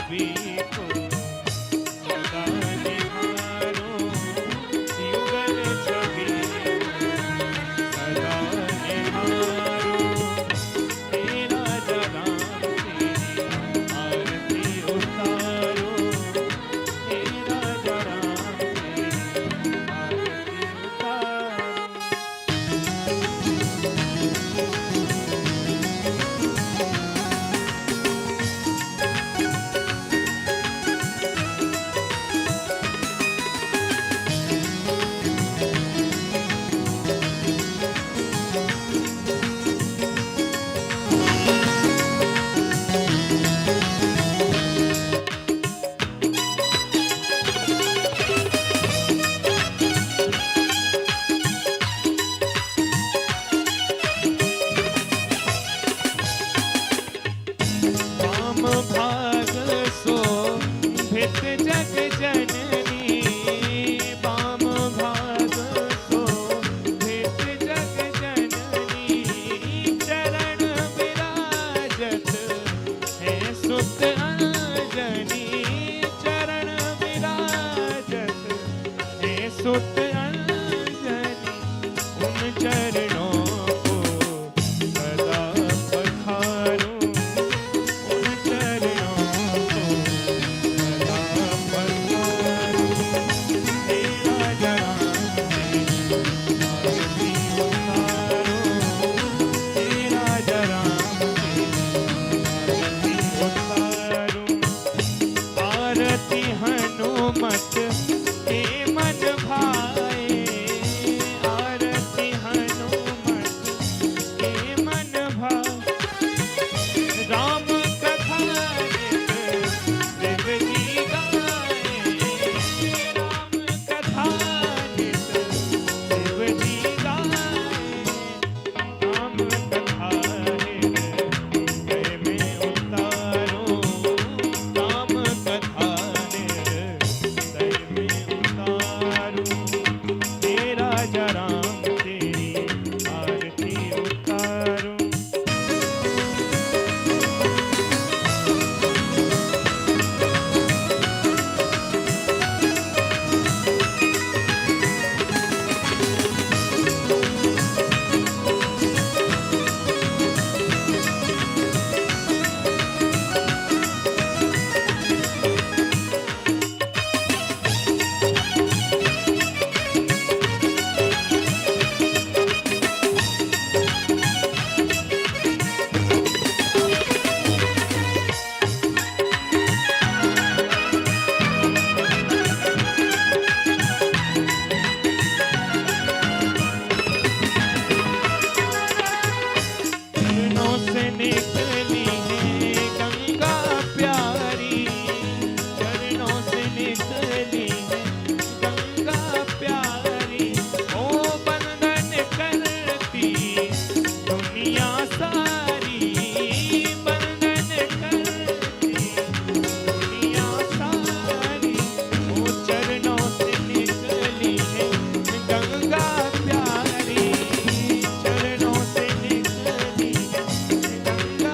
छवि को सदा निहारो, युगल छवि सदा निहारो। तेरा जरा तेरी आरती उतारो, तेरा जरा तेरी आरती भाग सो भित जग जननी, वाम भाग सो भित जग जननी। चरण विराजत है सुत अंजनी, चरण विराजत है सुत अंजनी। उन चरणों को सदा पखारूं, उन चरणों को सदा पखारूं। तेरा जरा तेरी आरती उतारो, तेरा जरा तेरी आरती उतारो। आरती हनुमत के मन भाए, आरती हनुमत के मन भाए। राम कथा नित शिव जी गाए, राम कथा नित शिव जी गाए। राम कथा हृदय में उतारो, राम कथा हृदय में उतारो। तेरा जरा तेरी आरती उतारो। चरणों से निकली है गंगा प्यारी, चरणों से निकली है गंगा प्यारी। ओ बंदन करती दुनिया सारी, बंदन करती दुनिया सारी। ओ चरणों से निकली है गंगा प्यारी, चरणों से निकली है गंगा।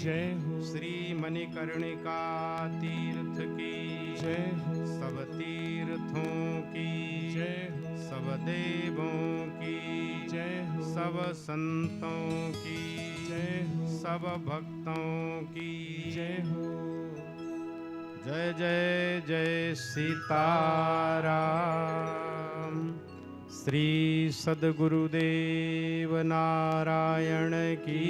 जय हो श्री मणिकर्णिका तीर्थ की जय हो सब तीर्थों की जय हो सब देवों की जय हो सब संतों की जय हो सब भक्तों की जय हो जय जय जय सीताराम। श्री सद्गुरुदेव नारायण की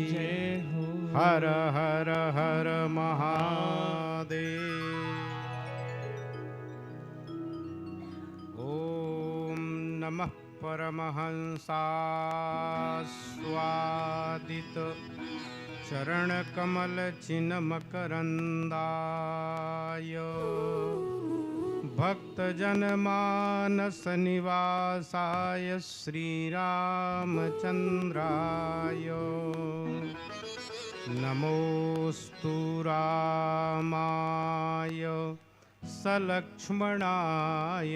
जय हो हर हर हर महादेव। ओम नमः परमहंसास्वादित चरण कमल चिन्ह मकरंदाय भक्त जन मानस निवासाय श्री रामचंद्राय नमोस्तु रामाय सलक्ष्मणाय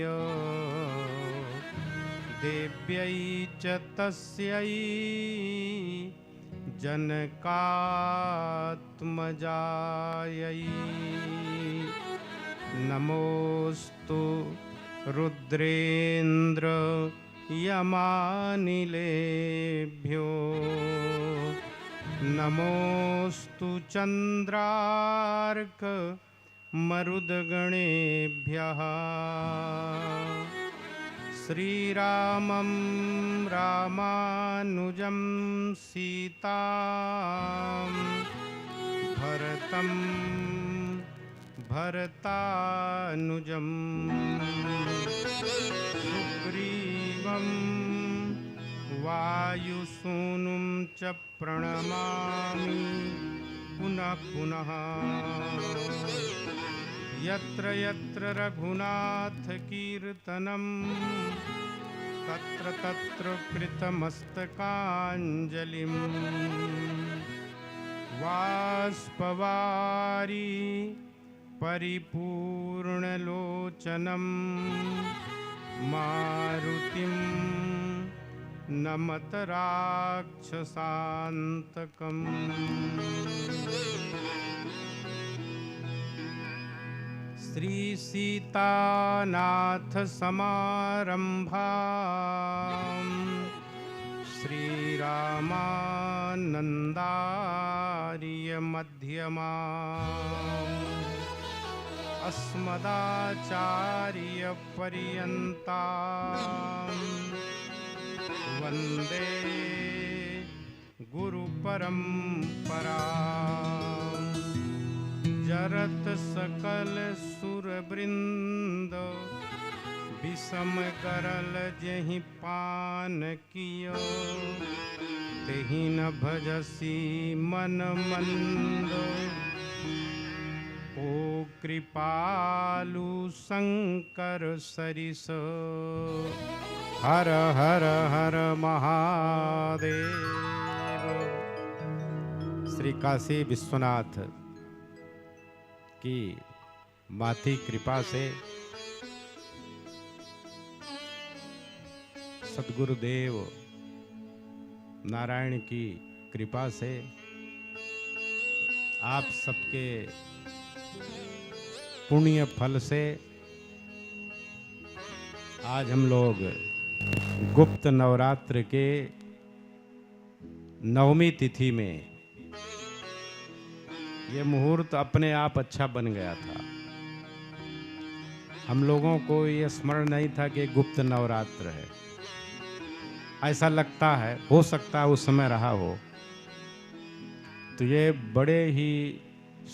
देव्यै च तस्यै जनकात्मजायै नमोस्तु रुद्रेन्द्र यमानिलेभ्यो नमोस्तु चन्द्रार्क मरुद्गणेभ्यः श्रीरामं रामानुजं सीतां भरतं भरतानुजं सुग्रीवं वायुसूनुं च प्रणमामि पुनः पुनः यत्र यत्र रघुनाथ कीर्तनं तत्र तत्र कृतमस्तकाञ्जलिं वाष्पवारि परिपूर्णलोचनं मारुतिं नमत राक्षसान्तकम्। श्री सीतानाथ समारंभां श्रीरामानन्दार्य मध्यमाम् अस्मदाचार्य पर्यन्तां वन्दे गुरुपरम्पराम्। जरत सकल सुरवृंद विषम करल जहि पान कियो तेहि न भजसी मन मंद। ओ कृपालु शंकर सरिस हर हर हर महादेव। श्री काशी विश्वनाथ की माती कृपा से सद्गुरुदेव नारायण की कृपा से आप सबके पुण्य फल से आज हम लोग गुप्त नवरात्र के नवमी तिथि में ये मुहूर्त अपने आप अच्छा बन गया था। हम लोगों को ये स्मरण नहीं था कि गुप्त नवरात्र है। ऐसा लगता है, हो सकता है उस समय रहा हो। तो ये बड़े ही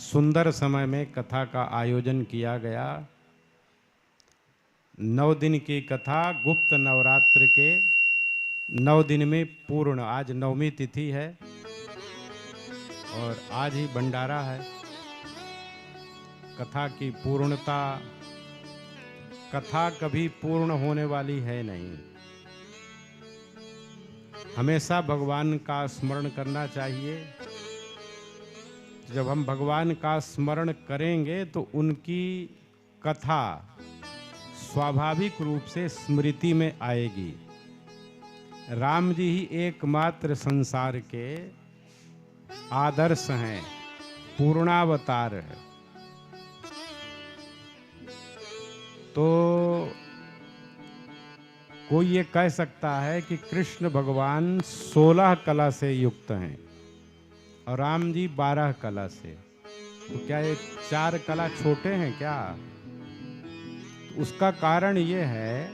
सुंदर समय में कथा का आयोजन किया गया। 9 दिन की कथा गुप्त नवरात्र के 9 दिन में पूर्ण। आज नवमी तिथि है और आज ही भंडारा है। कथा की पूर्णता, कथा कभी पूर्ण होने वाली है नहीं। हमेशा भगवान का स्मरण करना चाहिए। जब हम भगवान का स्मरण करेंगे तो उनकी कथा स्वाभाविक रूप से स्मृति में आएगी। राम जी ही एकमात्र संसार के आदर्श हैं, पूर्णावतार है। तो कोई ये कह सकता है कि कृष्ण भगवान 16 कला से युक्त हैं और राम जी 12 कला से। तो क्या ये 4 कला छोटे हैं क्या? तो उसका कारण ये है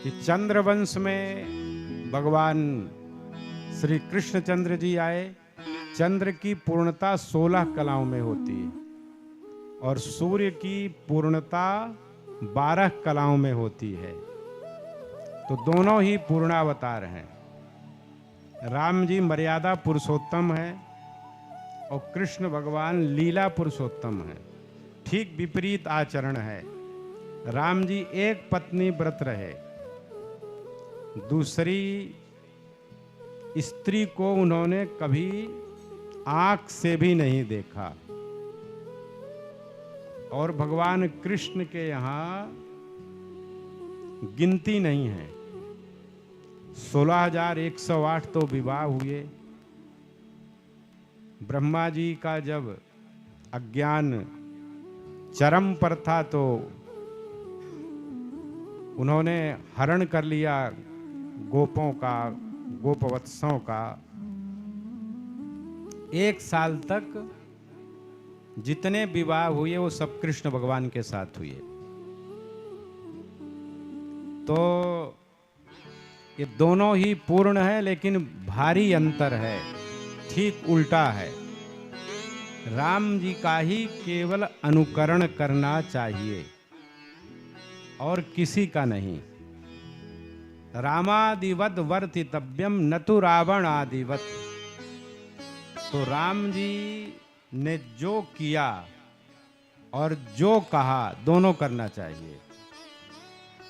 कि चंद्रवंश में भगवान श्री कृष्णचंद्र जी आए। चंद्र की पूर्णता 16 कलाओं में होती है और सूर्य की पूर्णता 12 कलाओं में होती है। तो दोनों ही पूर्णावतार हैं। राम जी मर्यादा पुरुषोत्तम है और कृष्ण भगवान लीला पुरुषोत्तम है। ठीक विपरीत आचरण है। राम जी एक पत्नी व्रत रहे, दूसरी स्त्री को उन्होंने कभी आंख से भी नहीं देखा। और भगवान कृष्ण के यहाँ गिनती नहीं है। 16,108 तो विवाह हुए। ब्रह्मा जी का जब अज्ञान चरम पर था तो उन्होंने हरण कर लिया गोपों का, गोपवत्सों का। 1 साल तक जितने विवाह हुए वो सब कृष्ण भगवान के साथ हुए। तो ये दोनों ही पूर्ण है, लेकिन भारी अंतर है, ठीक उल्टा है। राम जी का ही केवल अनुकरण करना चाहिए और किसी का नहीं। रामादिवत वर्तितव्यम न तो रावण आदिवत। तो राम जी ने जो किया और जो कहा दोनों करना चाहिए,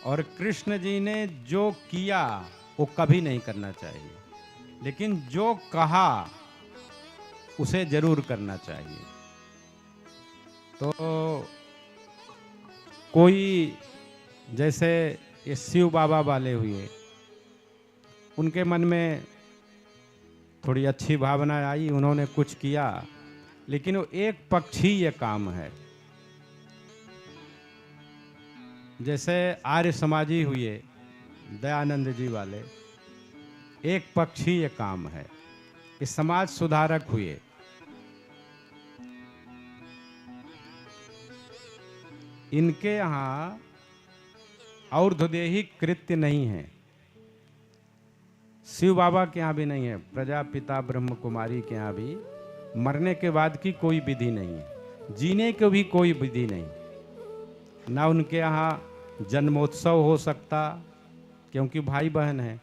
और कृष्ण जी ने जो किया वो कभी नहीं करना चाहिए, लेकिन जो कहा उसे जरूर करना चाहिए। तो कोई जैसे ये शिव बाबा वाले हुए, उनके मन में थोड़ी अच्छी भावना आई, उन्होंने कुछ किया, लेकिन वो एक पक्षीय काम है। जैसे आर्य समाजी हुए दयानंद जी वाले, एक पक्षीय काम है। ये समाज सुधारक हुए। इनके यहाँ और्ध्वदेहिक कृत्य नहीं है। शिव बाबा के यहाँ भी नहीं है, प्रजापिता ब्रह्म कुमारी के यहाँ भी मरने के बाद की कोई विधि नहीं है, जीने की भी कोई विधि नहीं। ना उनके यहाँ जन्मोत्सव हो सकता क्योंकि भाई बहन है,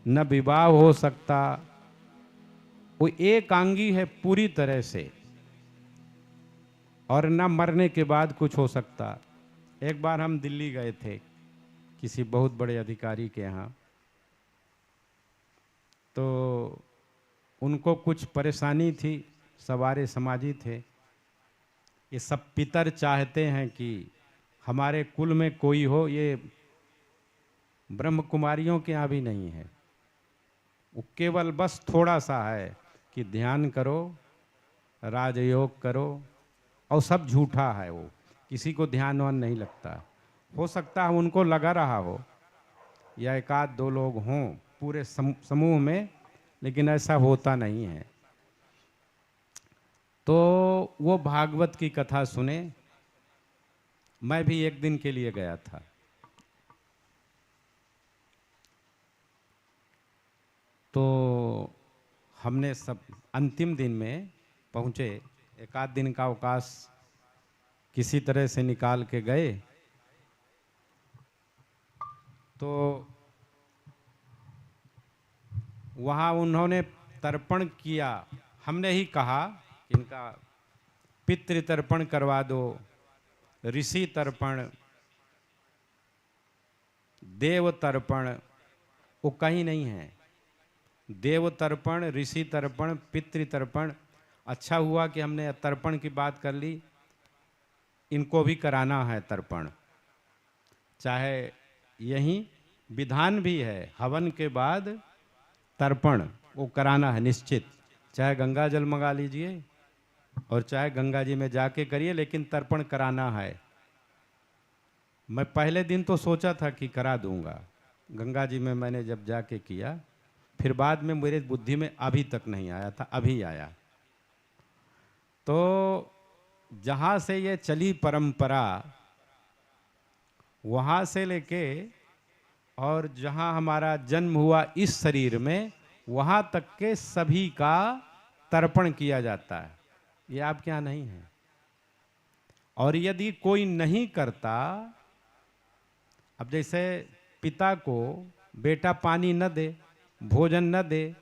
न विवाह हो सकता, वो एकांगी है पूरी तरह से, और न मरने के बाद कुछ हो सकता। एक बार हम दिल्ली गए थे किसी बहुत बड़े अधिकारी के यहाँ, तो उनको कुछ परेशानी थी, सवारे समाजी थे। ये सब पितर चाहते हैं कि हमारे कुल में कोई हो, ये ब्रह्म कुमारियों के यहाँ भी नहीं है। वो केवल बस थोड़ा सा है कि ध्यान करो, राजयोग करो, और सब झूठा है। वो किसी को ध्यान वान नहीं लगता। हो सकता है उनको लगा रहा हो, या 1-2 लोग हों पूरे समूह में, लेकिन ऐसा होता नहीं है। तो वो भागवत की कथा सुने। मैं भी एक दिन के लिए गया था। तो हमने सब अंतिम दिन में पहुंचे, 1-आध दिन का अवकाश किसी तरह से निकाल के गए। तो वहाँ उन्होंने तर्पण किया। हमने ही कहा इनका पितृ तर्पण करवा दो, ऋषि तर्पण, देव तर्पण, वो कहीं नहीं है। देव तर्पण, ऋषि तर्पण, पितृ तर्पण, अच्छा हुआ कि हमने तर्पण की बात कर ली। इनको भी कराना है तर्पण, चाहे यहीं विधान भी है, हवन के बाद तर्पण वो कराना है निश्चित। चाहे गंगा जल मंगा लीजिए और चाहे गंगा जी में जाके करिए, लेकिन तर्पण कराना है। मैं पहले दिन तो सोचा था कि करा दूंगा, गंगा जी में मैंने जब जाके किया, फिर बाद में मेरे बुद्धि में अभी तक नहीं आया था, अभी आया। तो जहाँ से ये चली परंपरा, वहाँ से लेके और जहाँ हमारा जन्म हुआ इस शरीर में, वहाँ तक के सभी का तर्पण किया जाता है। ये आपके यहाँ नहीं है। और यदि कोई नहीं करता, अब जैसे पिता को बेटा पानी न दे, भोजन न दे,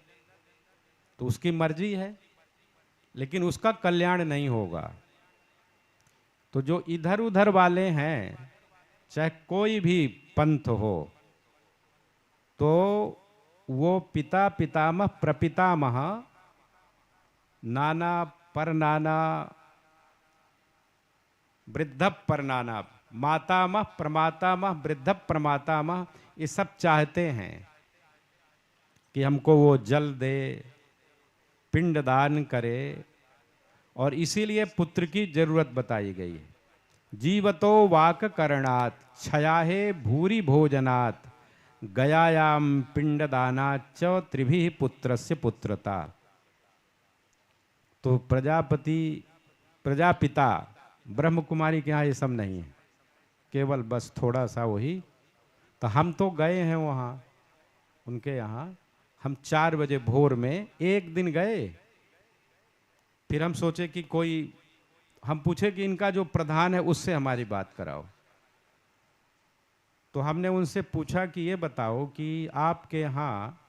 तो उसकी मर्जी है, लेकिन उसका कल्याण नहीं होगा। तो जो इधर उधर वाले हैं, चाहे कोई भी पंथ हो, तो वो पिता पितामह प्रपितामह नाना पर नाना वृद्ध पर नाना मातामह प्रमातामह वृद्ध प्रमातामह, ये सब चाहते हैं कि हमको वो जल दे, पिंड दान करे, और इसीलिए पुत्र की जरूरत बताई गई है। जीवतो वाक करणात् छयाहे भूरि भोजनात् गयायाम पिंड दानाच्च त्रिभिः पुत्रस्य पुत्रता। तो प्रजापिता ब्रह्म कुमारी के यहाँ ये सब नहीं है, केवल बस थोड़ा सा वही। तो हम तो गए हैं वहाँ उनके यहाँ, हम 4 बजे भोर में एक दिन गए। फिर हम सोचे कि कोई, हम पूछे कि इनका जो प्रधान है उससे हमारी बात कराओ। तो हमने उनसे पूछा कि ये बताओ कि आपके यहाँ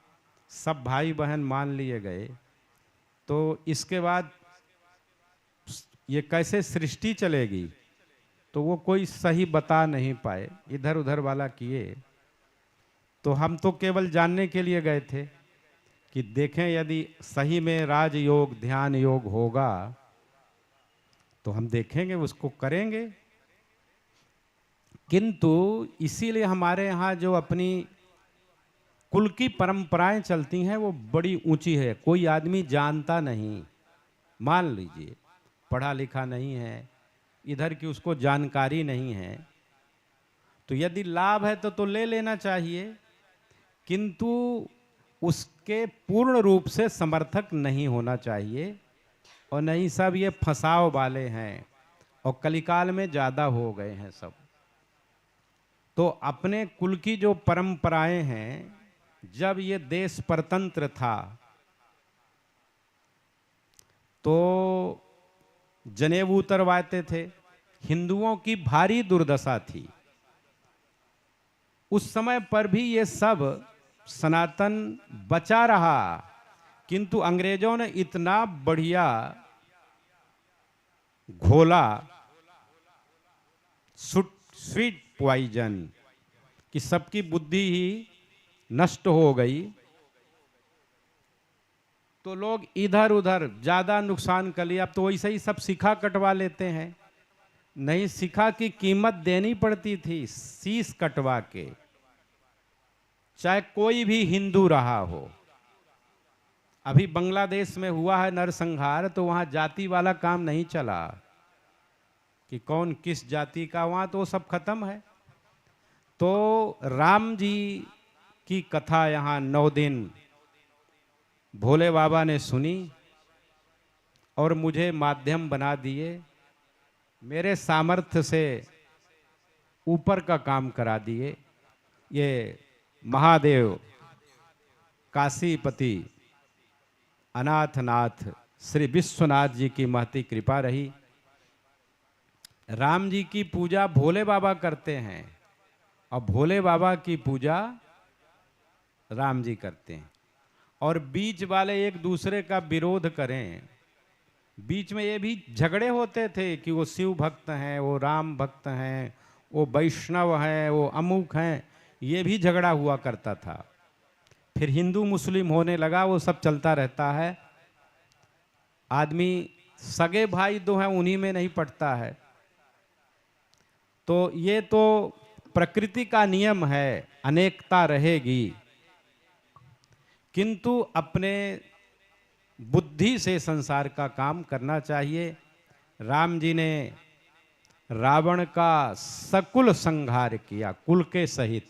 सब भाई बहन मान लिए गए, तो इसके बाद ये कैसे सृष्टि चलेगी? तो वो कोई सही बता नहीं पाए, इधर उधर वाला किए। तो हम तो केवल जानने के लिए गए थे कि देखें यदि सही में राजयोग ध्यान योग होगा तो हम देखेंगे, उसको करेंगे। किंतु इसीलिए हमारे यहाँ जो अपनी कुल की परंपराएं चलती हैं वो बड़ी ऊंची है। कोई आदमी जानता नहीं, मान लीजिए पढ़ा लिखा नहीं है, इधर की उसको जानकारी नहीं है, तो यदि लाभ है तो ले लेना चाहिए, किंतु उसके पूर्ण रूप से समर्थक नहीं होना चाहिए। और नहीं, सब ये फंसाव वाले हैं और कलिकाल में ज़्यादा हो गए हैं सब। तो अपने कुल की जो परंपराएं हैं, जब ये देश परतंत्र था तो जनेऊ उतरवाते थे, हिंदुओं की भारी दुर्दशा थी। उस समय पर भी ये सब सनातन बचा रहा, किंतु अंग्रेजों ने इतना बढ़िया घोला स्वीट पॉइजन कि सबकी बुद्धि ही नष्ट हो गई। तो लोग इधर उधर ज्यादा नुकसान कर लिया। अब तो वैसे ही सब सिखा कटवा लेते हैं। नहीं, सिखा की कीमत देनी पड़ती थी, शीश कटवा के, चाहे कोई भी हिंदू रहा हो। अभी बांग्लादेश में हुआ है नरसंहार, तो वहां जाति वाला काम नहीं चला कि कौन किस जाति का, वहां तो सब खत्म है। तो राम जी की कथा यहाँ 9 दिन भोले बाबा ने सुनी और मुझे माध्यम बना दिए, मेरे सामर्थ्य से ऊपर का काम करा दिए। ये महादेव काशीपति अनाथनाथ श्री विश्वनाथ जी की महती कृपा रही। राम जी की पूजा भोले बाबा करते हैं और भोले बाबा की पूजा राम जी करते हैं। और बीच वाले एक दूसरे का विरोध करें, बीच में ये भी झगड़े होते थे कि वो शिव भक्त हैं, वो राम भक्त हैं, वो वैष्णव हैं, वो अमुक हैं, ये भी झगड़ा हुआ करता था। फिर हिंदू मुस्लिम होने लगा, वो सब चलता रहता है। आदमी सगे भाई दो हैं, उन्हीं में नहीं पटता है। तो ये तो प्रकृति का नियम है, अनेकता रहेगी, किंतु अपने बुद्धि से संसार का काम करना चाहिए। राम जी ने रावण का सकुल संहार किया, कुल के सहित।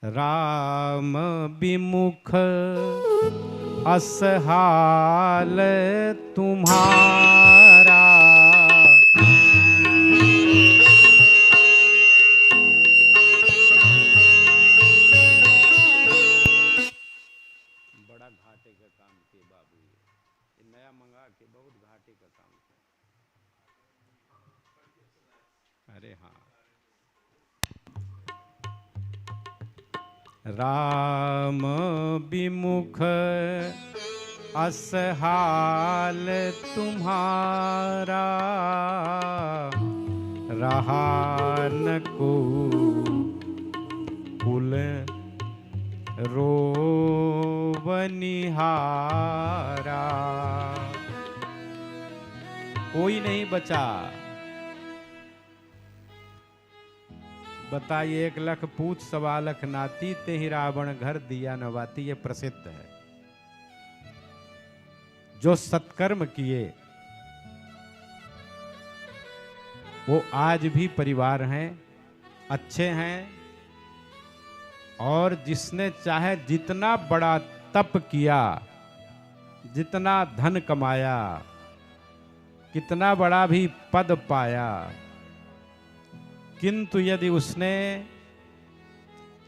राम विमुख असहाल तुम्हारा, बड़ा घाटे का काम किए बाबू, ये नया मंगा के बहुत घाटे का काम किया। अरे हाँ, राम विमुख असहाल तुम्हारा, रहा न को कुल रोवनिहारा। कोई नहीं बचा। बताइए, 1 लख पूछ 1.25 लाख नाती, ते ही रावण घर दिया नवाती। ये प्रसिद्ध है। जो सत्कर्म किए वो आज भी परिवार हैं, अच्छे हैं। और जिसने चाहे जितना बड़ा तप किया, जितना धन कमाया, कितना बड़ा भी पद पाया, किंतु यदि उसने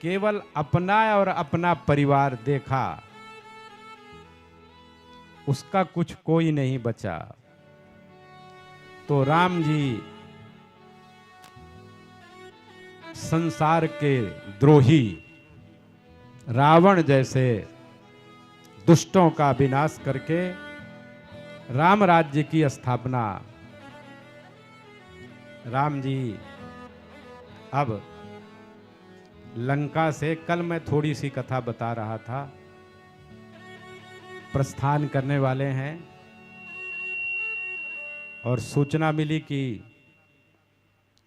केवल अपना और अपना परिवार देखा, उसका कुछ कोई नहीं बचा। तो राम जी संसार के द्रोही रावण जैसे दुष्टों का विनाश करके राम राज्य की स्थापना। राम जी अब लंका से, कल मैं थोड़ी सी कथा बता रहा था, प्रस्थान करने वाले हैं और सूचना मिली कि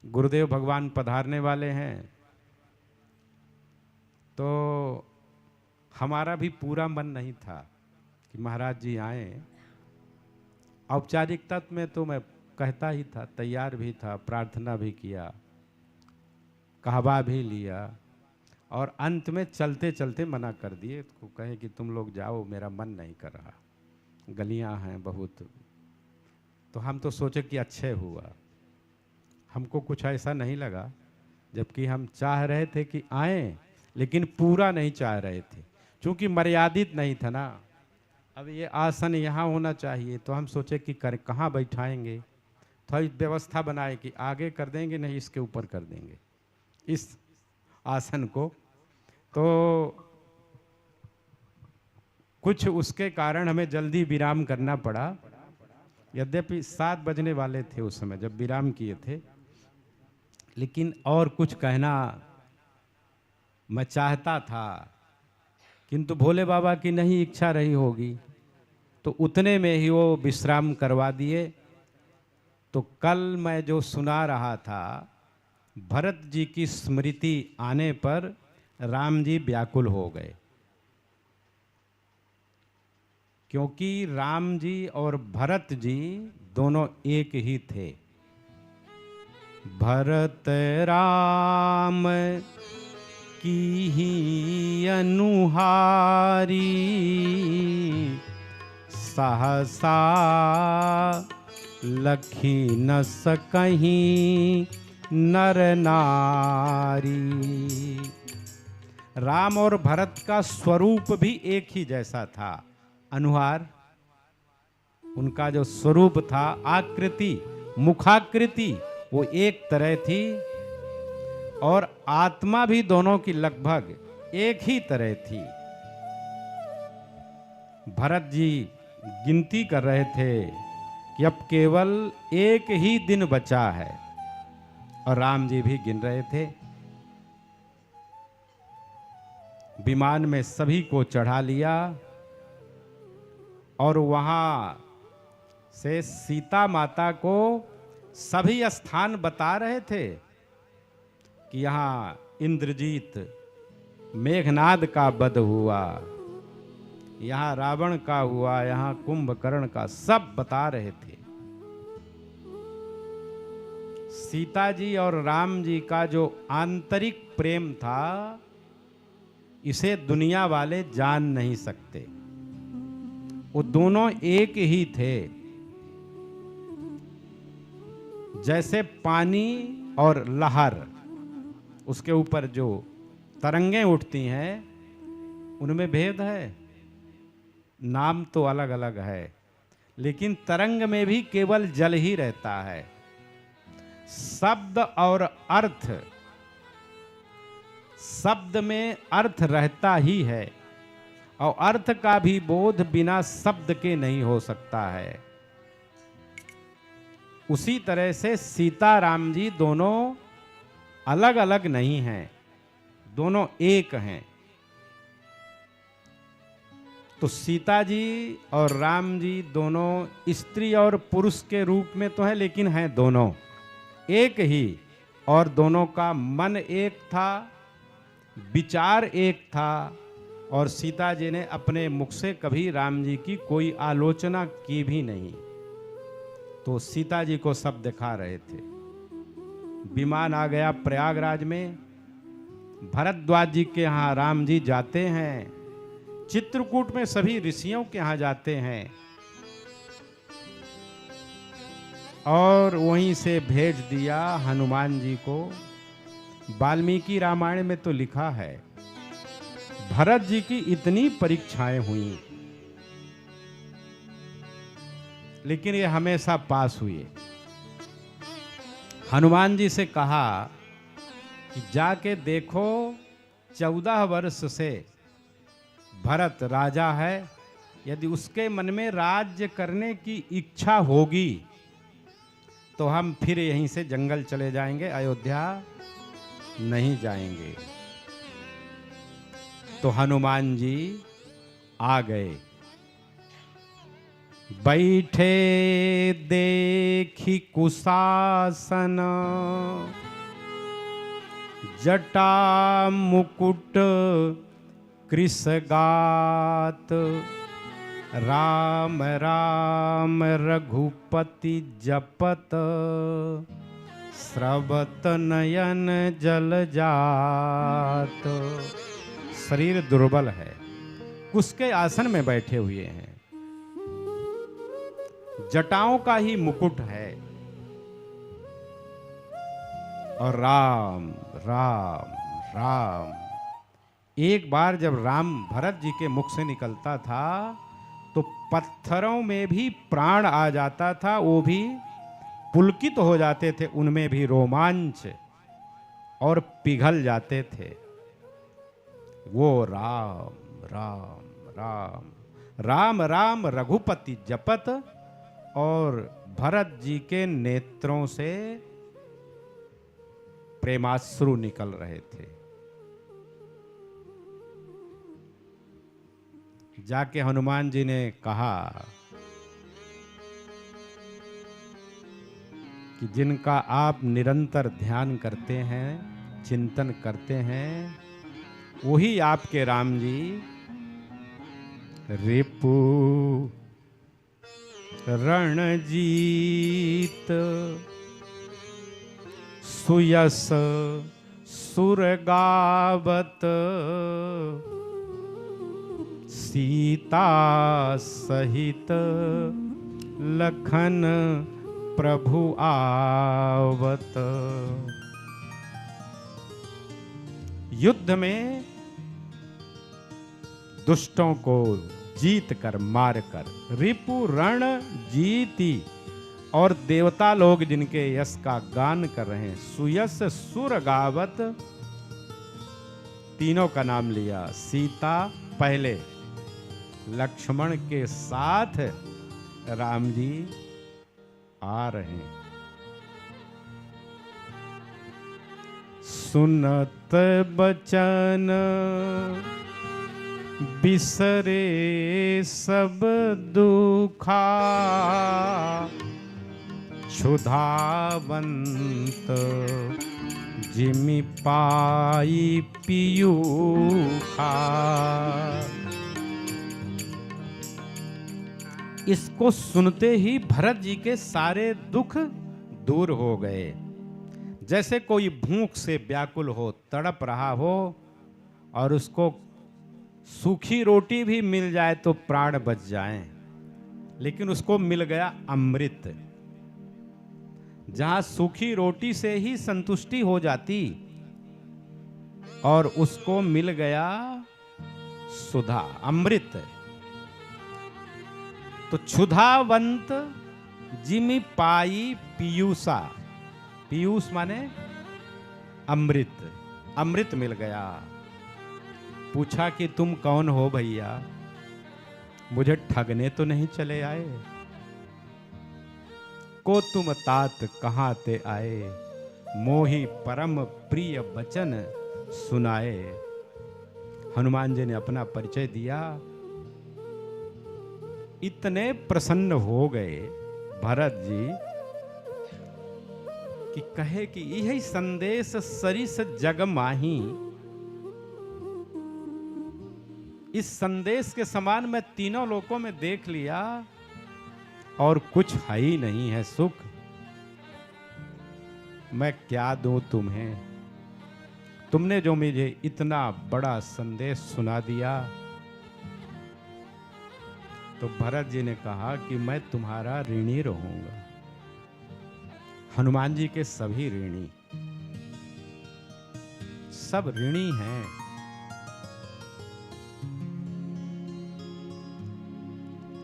गुरुदेव भगवान पधारने वाले हैं। तो हमारा भी पूरा मन नहीं था कि महाराज जी आए। औपचारिकता में तो मैं कहता ही था, तैयार भी था, प्रार्थना भी किया, कहवा भी लिया, और अंत में चलते चलते मना कर दिए। तो कहे कि तुम लोग जाओ, मेरा मन नहीं कर रहा, गलियां हैं बहुत। तो हम तो सोचे कि अच्छे हुआ, हमको कुछ ऐसा नहीं लगा, जबकि हम चाह रहे थे कि आए, लेकिन पूरा नहीं चाह रहे थे, क्योंकि मर्यादित नहीं था ना। अब ये आसन यहाँ होना चाहिए, तो हम सोचे कि कहाँ बैठाएंगे। थोड़ी व्यवस्था बनाए कि आगे कर देंगे, नहीं इसके ऊपर कर देंगे इस आसन को। तो कुछ उसके कारण हमें जल्दी विराम करना पड़ा। यद्यपि 7 बजने वाले थे उस समय जब विराम किए थे, लेकिन और कुछ कहना मैं चाहता था, किंतु भोले बाबा की नहीं इच्छा रही होगी, तो उतने में ही वो विश्राम करवा दिए। तो कल मैं जो सुना रहा था, भरत जी की स्मृति आने पर राम जी व्याकुल हो गए, क्योंकि राम जी और भरत जी दोनों एक ही थे। भरत राम की ही अनुहारी, सहसा लखी न सकहीं नर नारी। राम और भरत का स्वरूप भी एक ही जैसा था। अनुहार, उनका जो स्वरूप था, आकृति, मुखाकृति, वो एक तरह थी, और आत्मा भी दोनों की लगभग एक ही तरह थी। भरत जी गिनती कर रहे थे कि अब केवल एक ही दिन बचा है, और राम जी भी गिन रहे थे। विमान में सभी को चढ़ा लिया, और वहां से सीता माता को सभी स्थान बता रहे थे कि यहाँ इंद्रजीत मेघनाद का वध हुआ, यहाँ रावण का हुआ, यहाँ कुंभकर्ण का, सब बता रहे थे। सीता जी और राम जी का जो आंतरिक प्रेम था, इसे दुनिया वाले जान नहीं सकते। वो दोनों एक ही थे। जैसे पानी और लहर, उसके ऊपर जो तरंगें उठती हैं, उनमें भेद है, नाम तो अलग अलग है, लेकिन तरंग में भी केवल जल ही रहता है। शब्द और अर्थ, शब्द में अर्थ रहता ही है, और अर्थ का भी बोध बिना शब्द के नहीं हो सकता है। उसी तरह से सीता राम जी दोनों अलग अलग नहीं हैं, दोनों एक हैं। तो सीता जी और राम जी दोनों स्त्री और पुरुष के रूप में तो है, लेकिन हैं दोनों एक ही, और दोनों का मन एक था, विचार एक था, और सीता जी ने अपने मुख से कभी राम जी की कोई आलोचना की भी नहीं। तो सीता जी को सब दिखा रहे थे। विमान आ गया प्रयागराज में, भरद्वाज जी के यहाँ राम जी जाते हैं, चित्रकूट में सभी ऋषियों के यहाँ जाते हैं, और वहीं से भेज दिया हनुमान जी को। वाल्मीकि रामायण में तो लिखा है, भरत जी की इतनी परीक्षाएं हुई, लेकिन ये हमेशा पास हुए। हनुमान जी से कहा कि जाके देखो, 14 वर्ष से भरत राजा है, यदि उसके मन में राज्य करने की इच्छा होगी तो हम फिर यहीं से जंगल चले जाएंगे, अयोध्या नहीं जाएंगे। तो हनुमान जी आ गए। बैठे देखी कुशासन, जटा मुकुट कृषगात, राम राम रघुपति जपत, स्रवत नयन जल जात। शरीर दुर्बल है, उसके आसन में बैठे हुए हैं, जटाओं का ही मुकुट है, और राम राम राम। एक बार जब राम भरत जी के मुख से निकलता था तो पत्थरों में भी प्राण आ जाता था, वो भी पुलकित हो जाते थे, उनमें भी रोमांच, और पिघल जाते थे। वो राम राम राम राम राम रघुपति जपत, और भरत जी के नेत्रों से प्रेमाश्रु निकल रहे थे। जाके हनुमान जी ने कहा कि जिनका आप निरंतर ध्यान करते हैं, चिंतन करते हैं, वही आपके राम जी। रिपु रणजीत सुयस सुरगावत, सीता सहित लखन प्रभु आवत। युद्ध में दुष्टों को जीत कर, मार कर, रिपु रण जीती, और देवता लोग जिनके यश का गान कर रहे हैं, सुयस सुर गावत, तीनों का नाम लिया। सीता पहले, लक्ष्मण के साथ राम जी आ रहे हैं। सुनत बचन बिसरे सब दुखा, क्षुधावंत जिमि पाई पियू खा। इसको सुनते ही भरत जी के सारे दुख दूर हो गए। जैसे कोई भूख से व्याकुल हो, तड़प रहा हो और उसको सूखी रोटी भी मिल जाए तो प्राण बच जाएं, लेकिन उसको मिल गया अमृत। जहां सूखी रोटी से ही संतुष्टि हो जाती और उसको मिल गया सुधा, अमृत। तो क्षुधावंत जिमि पाई पीयूषा, पीयूष माने अमृत, अमृत मिल गया। पूछा कि तुम कौन हो भैया, मुझे ठगने तो नहीं चले आए? को तुम तात कहाँ ते आए, मोहि परम प्रिय वचन सुनाए। हनुमान जी ने अपना परिचय दिया। इतने प्रसन्न हो गए भरत जी कि कहे कि यही संदेश सरिस जग माही, इस संदेश के समान मैं तीनों लोकों में देख लिया और कुछ है ही नहीं है सुख। मैं क्या दूं तुम्हें, तुमने जो मुझे इतना बड़ा संदेश सुना दिया। तो भरत जी ने कहा कि मैं तुम्हारा ऋणी रहूंगा। हनुमान जी के सभी ऋणी, सब ऋणी हैं।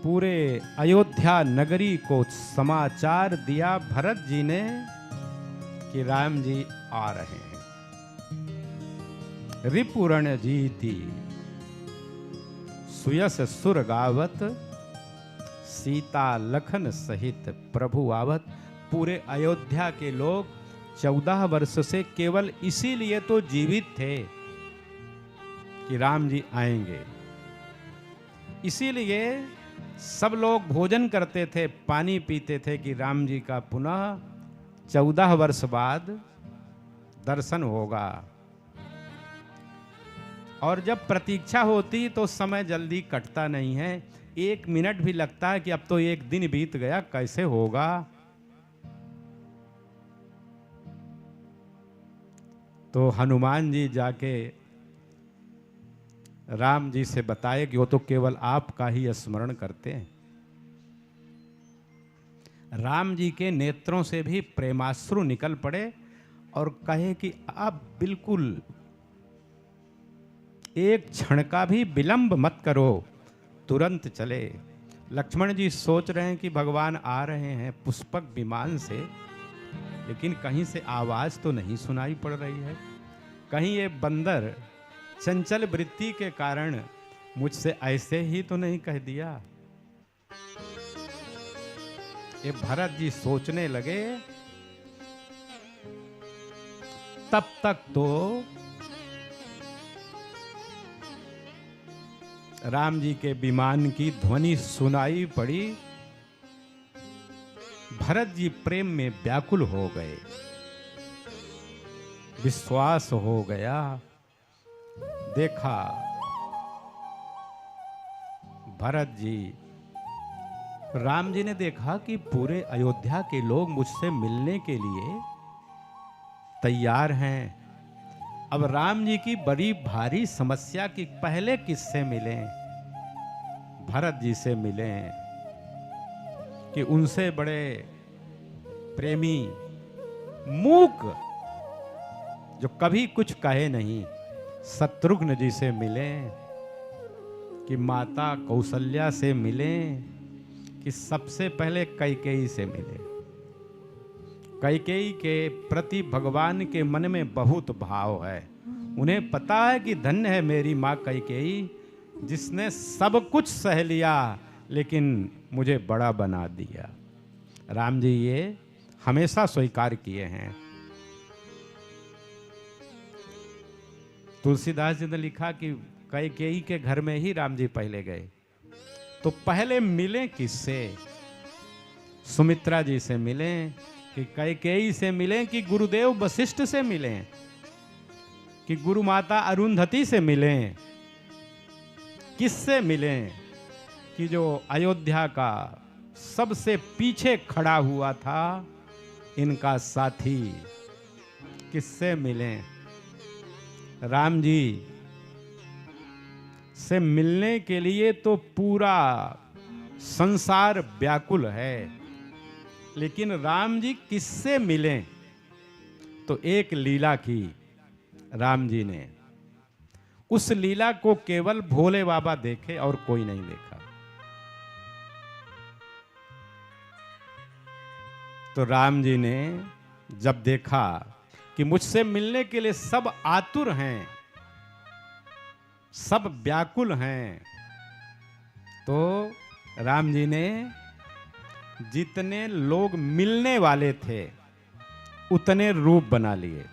पूरे अयोध्या नगरी को समाचार दिया भरत जी ने कि राम जी आ रहे हैं। रिपुरण जीती सुयस सुर गावत, सीता लखन सहित प्रभु आवत। पूरे अयोध्या के लोग 14 वर्ष से केवल इसीलिए तो जीवित थे कि राम जी आएंगे। इसीलिए सब लोग भोजन करते थे, पानी पीते थे कि राम जी का पुनः 14 वर्ष बाद दर्शन होगा। और जब प्रतीक्षा होती तो समय जल्दी कटता नहीं है, 1 मिनट भी लगता है कि अब तो 1 दिन बीत गया, कैसे होगा। तो हनुमान जी जाके राम जी से बताए कि वो तो केवल आपका ही स्मरण करते हैं। राम जी के नेत्रों से भी प्रेमाश्रु निकल पड़े और कहे कि आप बिल्कुल एक क्षण का भी विलंब मत करो, तुरंत चले। लक्ष्मण जी सोच रहे हैं कि भगवान आ रहे हैं पुष्पक विमान से, लेकिन कहीं से आवाज तो नहीं सुनाई पड़ रही है। कहीं ये बंदर चंचल वृत्ति के कारण मुझसे ऐसे ही तो नहीं कह दिया। ये भरत जी सोचने लगे। तब तक तो राम जी के विमान की ध्वनि सुनाई पड़ी। भरत जी प्रेम में व्याकुल हो गए, विश्वास हो गया। देखा भरत जी, राम जी ने देखा कि पूरे अयोध्या के लोग मुझसे मिलने के लिए तैयार हैं। अब राम जी की बड़ी भारी समस्या कि पहले किससे मिलें? भरत जी से मिलें कि उनसे बड़े प्रेमी, मूक, जो कभी कुछ कहे नहीं, शत्रुघ्न जी से मिलें, कि माता कौशल्या से मिलें, कि सबसे पहले कैकेयी से मिले। कैकेयी के प्रति भगवान के मन में बहुत भाव है। उन्हें पता है कि धन्य है मेरी माँ कैकेयी, जिसने सब कुछ सह लिया लेकिन मुझे बड़ा बना दिया। राम जी ये हमेशा स्वीकार किए हैं। तुलसीदास जी ने लिखा कि कैकेयी के घर में ही राम जी पहले गए। तो पहले मिले किससे? सुमित्रा जी से मिलें, कि कैकेयी से मिलें, कि गुरुदेव वशिष्ठ से मिलें, कि गुरु माता अरुंधति से मिलें, किससे मिलें? कि जो अयोध्या का सबसे पीछे खड़ा हुआ था, इनका साथी किससे मिले? राम जी से मिलने के लिए तो पूरा संसार व्याकुल है, लेकिन राम जी किससे मिले? तो एक लीला की राम जी ने। उस लीला को केवल भोले बाबा देखे और कोई नहीं देखा। तो राम जी ने जब देखा कि मुझसे मिलने के लिए सब आतुर हैं, सब व्याकुल हैं, तो राम जी ने जितने लोग मिलने वाले थे उतने रूप बना लिए।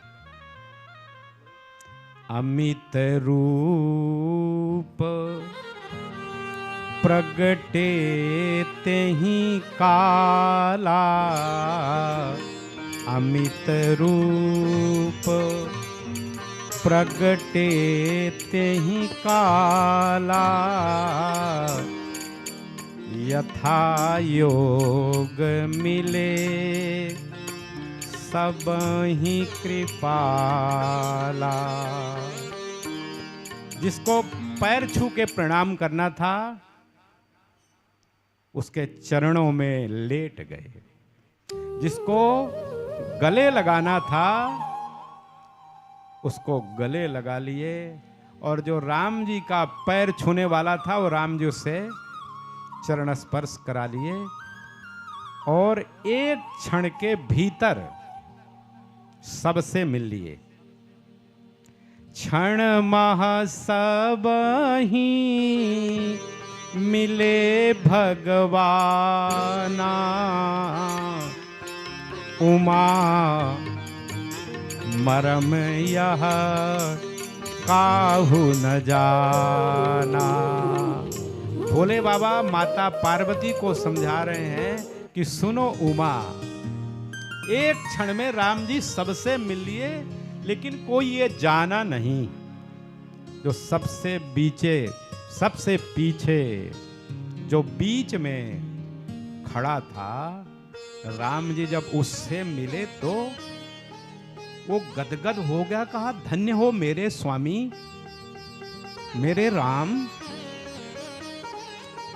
अमित रूप प्रगटे तेहि काला, अमित रूप प्रगटे तेहि काला, यथा योग मिले सब ही कृपाला। जिसको पैर छू के प्रणाम करना था उसके चरणों में लेट गए, जिसको गले लगाना था उसको गले लगा लिए, और जो राम जी का पैर छूने वाला था वो राम जी उससे चरण स्पर्श करा लिए, और एक क्षण के भीतर सबसे मिल लिए। क्षण मह सब ही मिले भगवाना, उमा मरम यह काहू न जाना। भोले बाबा माता पार्वती को समझा रहे हैं कि सुनो उमा, एक क्षण में राम जी सबसे मिल लिए, लेकिन कोई ये जाना नहीं जो सबसे पीछे जो बीच में खड़ा था, राम जी जब उससे मिले तो वो गदगद हो गया, कहा धन्य हो मेरे स्वामी, मेरे राम।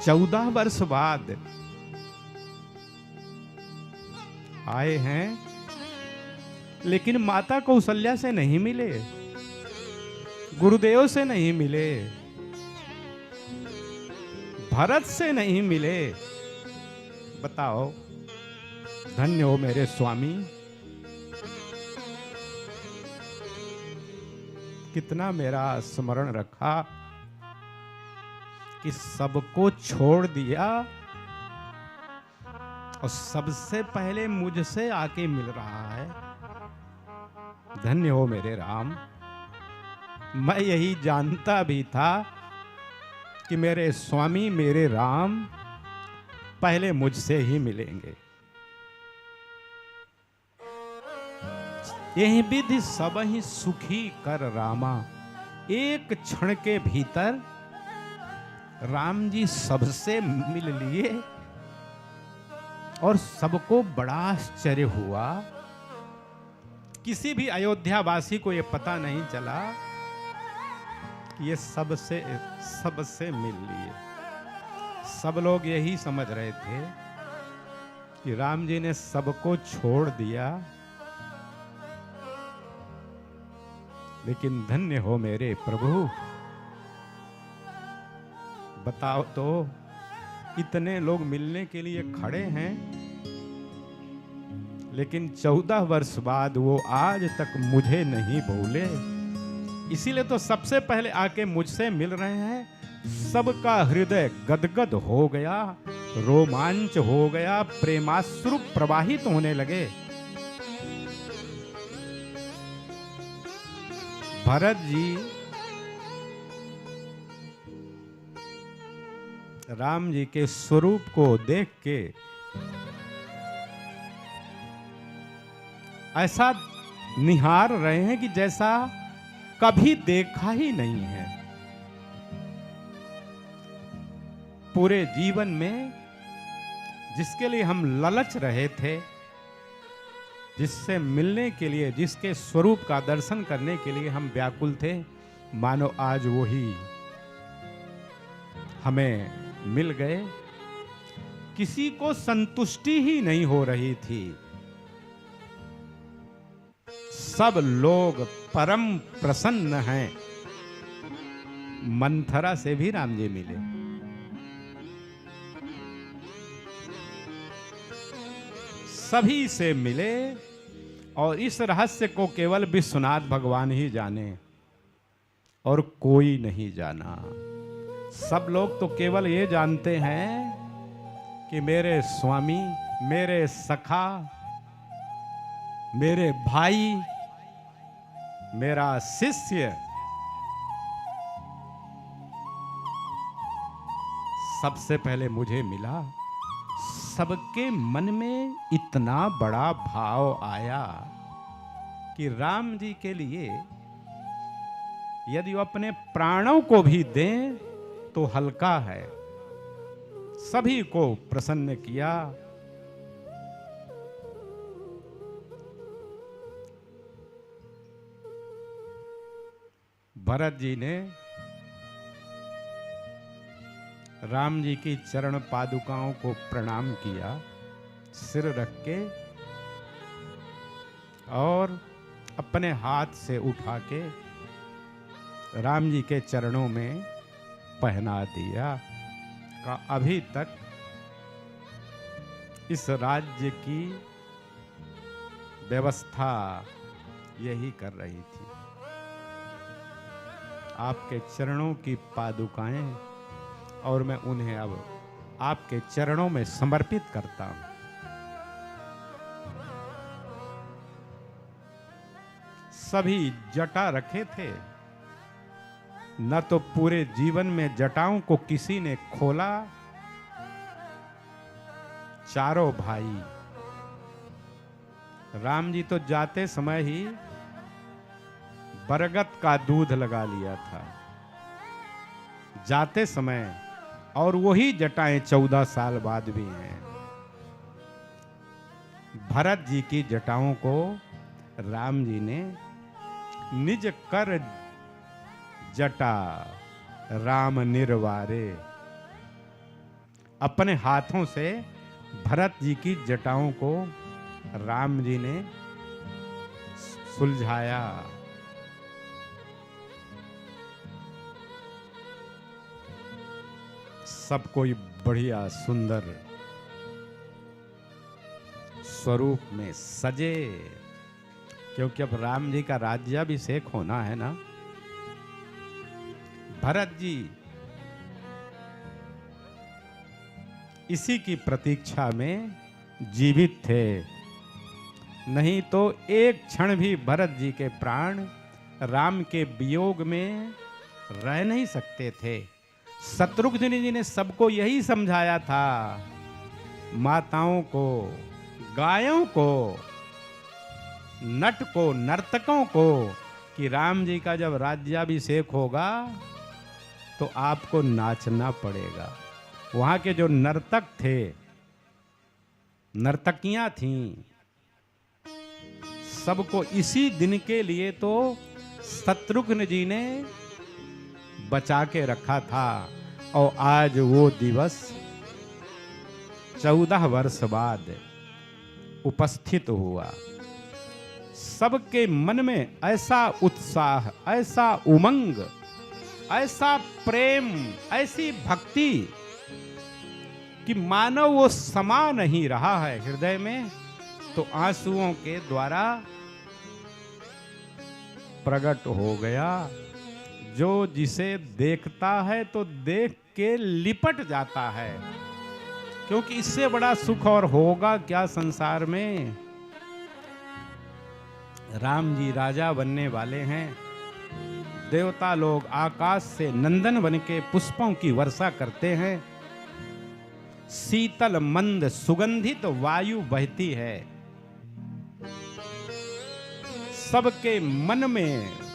14 वर्ष बाद आए हैं, लेकिन माता कौशल्या से नहीं मिले, गुरुदेव से नहीं मिले, भरत से नहीं मिले। बताओ, धन्य हो मेरे स्वामी। कितना मेरा स्मरण रखा कि सबको छोड़ दिया और सबसे पहले मुझसे आके मिल रहा है। धन्य हो मेरे राम। मैं यही जानता भी था कि मेरे स्वामी मेरे राम पहले मुझसे ही मिलेंगे। यही विधि सब ही सुखी कर रामा। एक क्षण के भीतर राम जी सबसे मिल लिए और सबको बड़ा आश्चर्य हुआ। किसी भी अयोध्यावासी को यह पता नहीं चला कि ये सबसे मिल लिए। सब लोग यही समझ रहे थे कि राम जी ने सबको छोड़ दिया, लेकिन धन्य हो मेरे प्रभु। बताओ तो, इतने लोग मिलने के लिए खड़े हैं, लेकिन 14 वर्ष बाद वो आज तक मुझे नहीं भूले। इसीलिए तो सबसे पहले आके मुझसे मिल रहे हैं। सबका हृदय गदगद हो गया, रोमांच हो गया, प्रेमाश्रु प्रवाहित होने लगे। भरत जी राम जी के स्वरूप को देख के ऐसा निहार रहे हैं कि जैसा कभी देखा ही नहीं है। पूरे जीवन में जिसके लिए हम ललच रहे थे, जिससे मिलने के लिए, जिसके स्वरूप का दर्शन करने के लिए हम व्याकुल थे, मानो आज वो ही हमें मिल गए। किसी को संतुष्टि ही नहीं हो रही थी। सब लोग परम प्रसन्न हैं। मंथरा से भी राम जी मिले। सभी से मिले और इस रहस्य को केवल विश्वनाथ भगवान ही जाने और कोई नहीं जाना। सब लोग तो केवल ये जानते हैं कि मेरे स्वामी, मेरे सखा, मेरे भाई, मेरा शिष्य सबसे पहले मुझे मिला। सबके मन में इतना बड़ा भाव आया कि राम जी के लिए यदि वो अपने प्राणों को भी दें तो हल्का है। सभी को प्रसन्न किया। भरत जी ने राम जी की चरण पादुकाओं को प्रणाम किया, सिर रख के, और अपने हाथ से उठा के राम जी के चरणों में पहना दिया। का अभी तक इस राज्य की व्यवस्था यही कर रही थी। आपके चरणों की पादुकाएं, और मैं उन्हें अब आपके चरणों में समर्पित करता हूं। सभी जटा रखे थे, न तो पूरे जीवन में जटाओं को किसी ने खोला। चारों भाई, राम जी तो जाते समय ही बरगद का दूध लगा लिया था, जाते समय, और वही जटाएं 14 साल बाद भी हैं। भरत जी की जटाओं को राम जी ने निज कर जटा राम निर्वारे, अपने हाथों से भरत जी की जटाओं को राम जी ने सुलझाया। सब कोई बढ़िया सुंदर स्वरूप में सजे, क्योंकि अब राम जी का राज्याभिषेक होना है ना। भरत जी इसी की प्रतीक्षा में जीवित थे, नहीं तो एक क्षण भी भरत जी के प्राण राम के वियोग में रह नहीं सकते थे। शत्रुघ्न जी ने सबको यही समझाया था, माताओं को, गायों को, नट को, नर्तकों को, कि राम जी का जब राज्याभिषेक होगा तो आपको नाचना पड़ेगा। वहां के जो नर्तक थे, नर्तकियां थीं, सबको इसी दिन के लिए तो शत्रुघ्न जी ने बचा के रखा था। और आज वो दिवस 14 वर्ष बाद उपस्थित हुआ। सबके मन में ऐसा उत्साह, ऐसा उमंग, ऐसा प्रेम, ऐसी भक्ति कि मानो वो समा नहीं रहा है हृदय में, तो आंसुओं के द्वारा प्रकट हो गया। जो जिसे देखता है तो देख के लिपट जाता है, क्योंकि इससे बड़ा सुख और होगा क्या संसार में। राम जी राजा बनने वाले हैं। देवता लोग आकाश से नंदन बन के पुष्पों की वर्षा करते हैं। शीतल मंद सुगंधित वायु बहती है। सबके मन में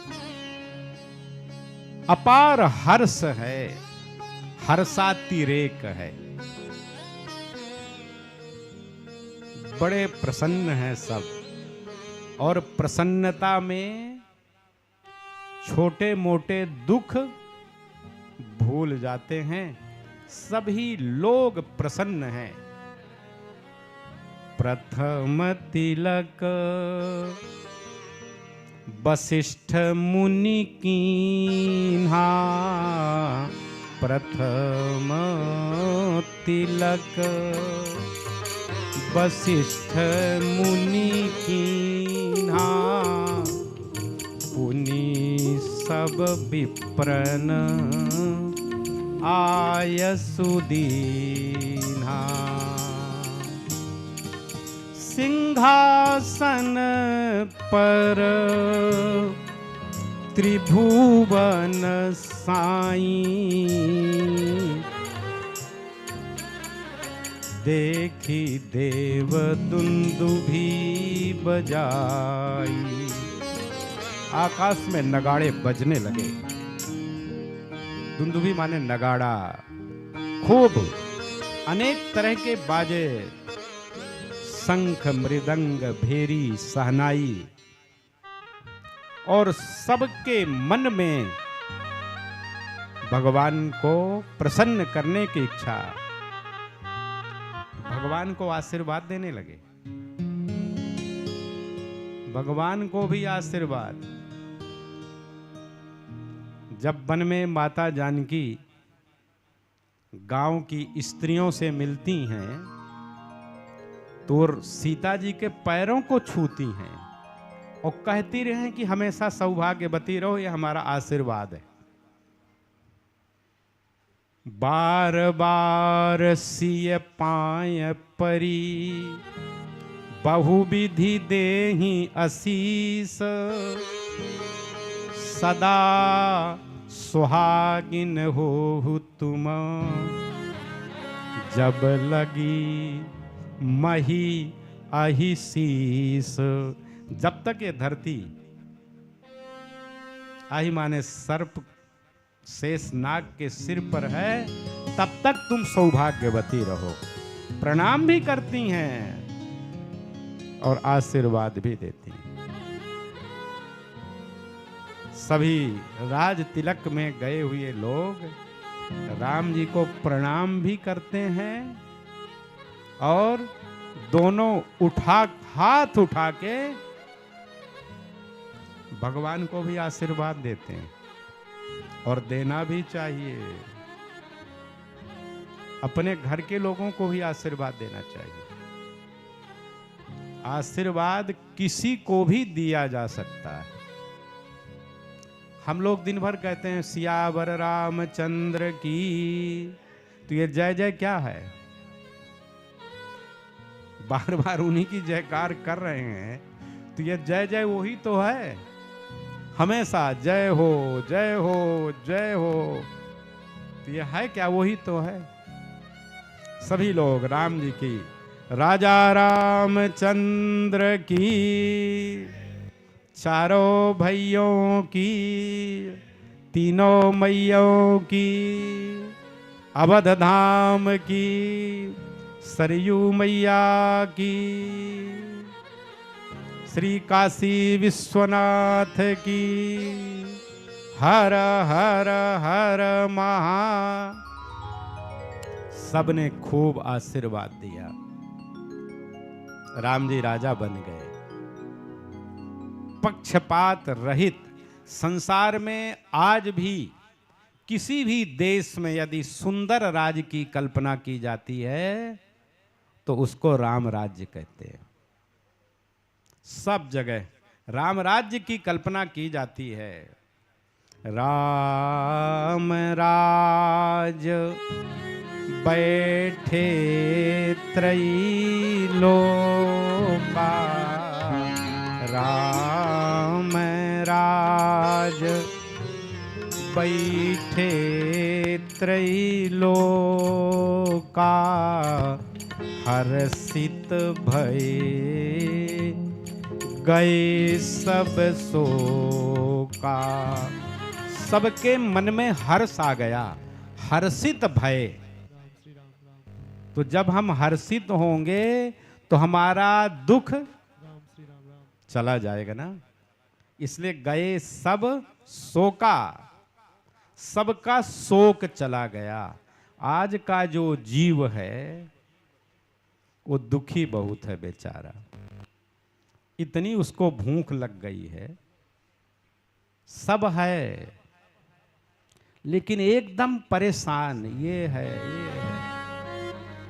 अपार हर्ष है। हर्षातिरेक है, बड़े प्रसन्न हैं सब, और प्रसन्नता में छोटे मोटे दुख भूल जाते हैं, सभी लोग प्रसन्न हैं। प्रथम तिलक वशिष्ठ मुनि कीन्हा, प्रथम तिलक वशिष्ठ मुनि कीन्हा, पुनि सब विप्रन आयसु दीन्हा। सिंहासन पर त्रिभुवन साईं, देखी देव दुंदुभी बजाई। आकाश में नगाड़े बजने लगे। दुंदुभी माने नगाड़ा, खूब अनेक तरह के बाजे, शंख मृदंग भेरी सहनाई, और सबके मन में भगवान को प्रसन्न करने की इच्छा, भगवान को आशीर्वाद देने लगे। भगवान को भी आशीर्वाद। जब वन में माता जानकी गांव की स्त्रियों से मिलती हैं तो सीता जी के पैरों को छूती हैं और कहती रहे कि हमेशा सौभाग्यवती रहो, ये हमारा आशीर्वाद है। बार बार सिय पाय परी, बहुविधि देहि आशीष, सदा सुहागिन हो तुम, जब लगी मही अहि शीस। जब तक ये धरती, आही माने सर्प शेष नाग के सिर पर है, तब तक तुम सौभाग्यवती रहो। प्रणाम भी करती हैं और आशीर्वाद भी देती हैं। सभी राज तिलक में गए हुए लोग राम जी को प्रणाम भी करते हैं और दोनों हाथ उठा के भगवान को भी आशीर्वाद देते हैं, और देना भी चाहिए। अपने घर के लोगों को भी आशीर्वाद देना चाहिए। आशीर्वाद किसी को भी दिया जा सकता है। हम लोग दिन भर कहते हैं सियावर रामचंद्र की, तो ये जय जय क्या है? बार बार उन्हीं की जयकार कर रहे हैं, तो ये जय जय वही तो है। हमेशा जय हो जय हो जय हो, तो ये है क्या? वही तो है। सभी लोग राम जी की, राजा रामचंद्र की, चारों भैयों की, तीनों मैयों की, अवध धाम की, सरयू मैया की, श्री काशी विश्वनाथ की, हर हर हर महा। सबने खूब आशीर्वाद दिया। राम जी राजा बन गए। पक्षपात रहित संसार में आज भी किसी भी देश में यदि सुंदर राज्य की कल्पना की जाती है तो उसको राम राज्य कहते हैं। सब जगह राम राज्य की कल्पना की जाती है। राम राज बैठे त्रैलोका, राम राज बैठे त्रैलोका, हर्षित भये गए सब शोका। सबके मन में हर्ष आ गया, हर्षित भय। राम श्री राम राम तो जब हम हर्षित होंगे तो हमारा दुख राम श्री राम राम चला जाएगा ना। इसलिए गए सब शोका, सबका शोक चला गया। आज का जो जीव है वो दुखी बहुत है बेचारा। इतनी उसको भूख लग गई है, सब है लेकिन एकदम परेशान। ये है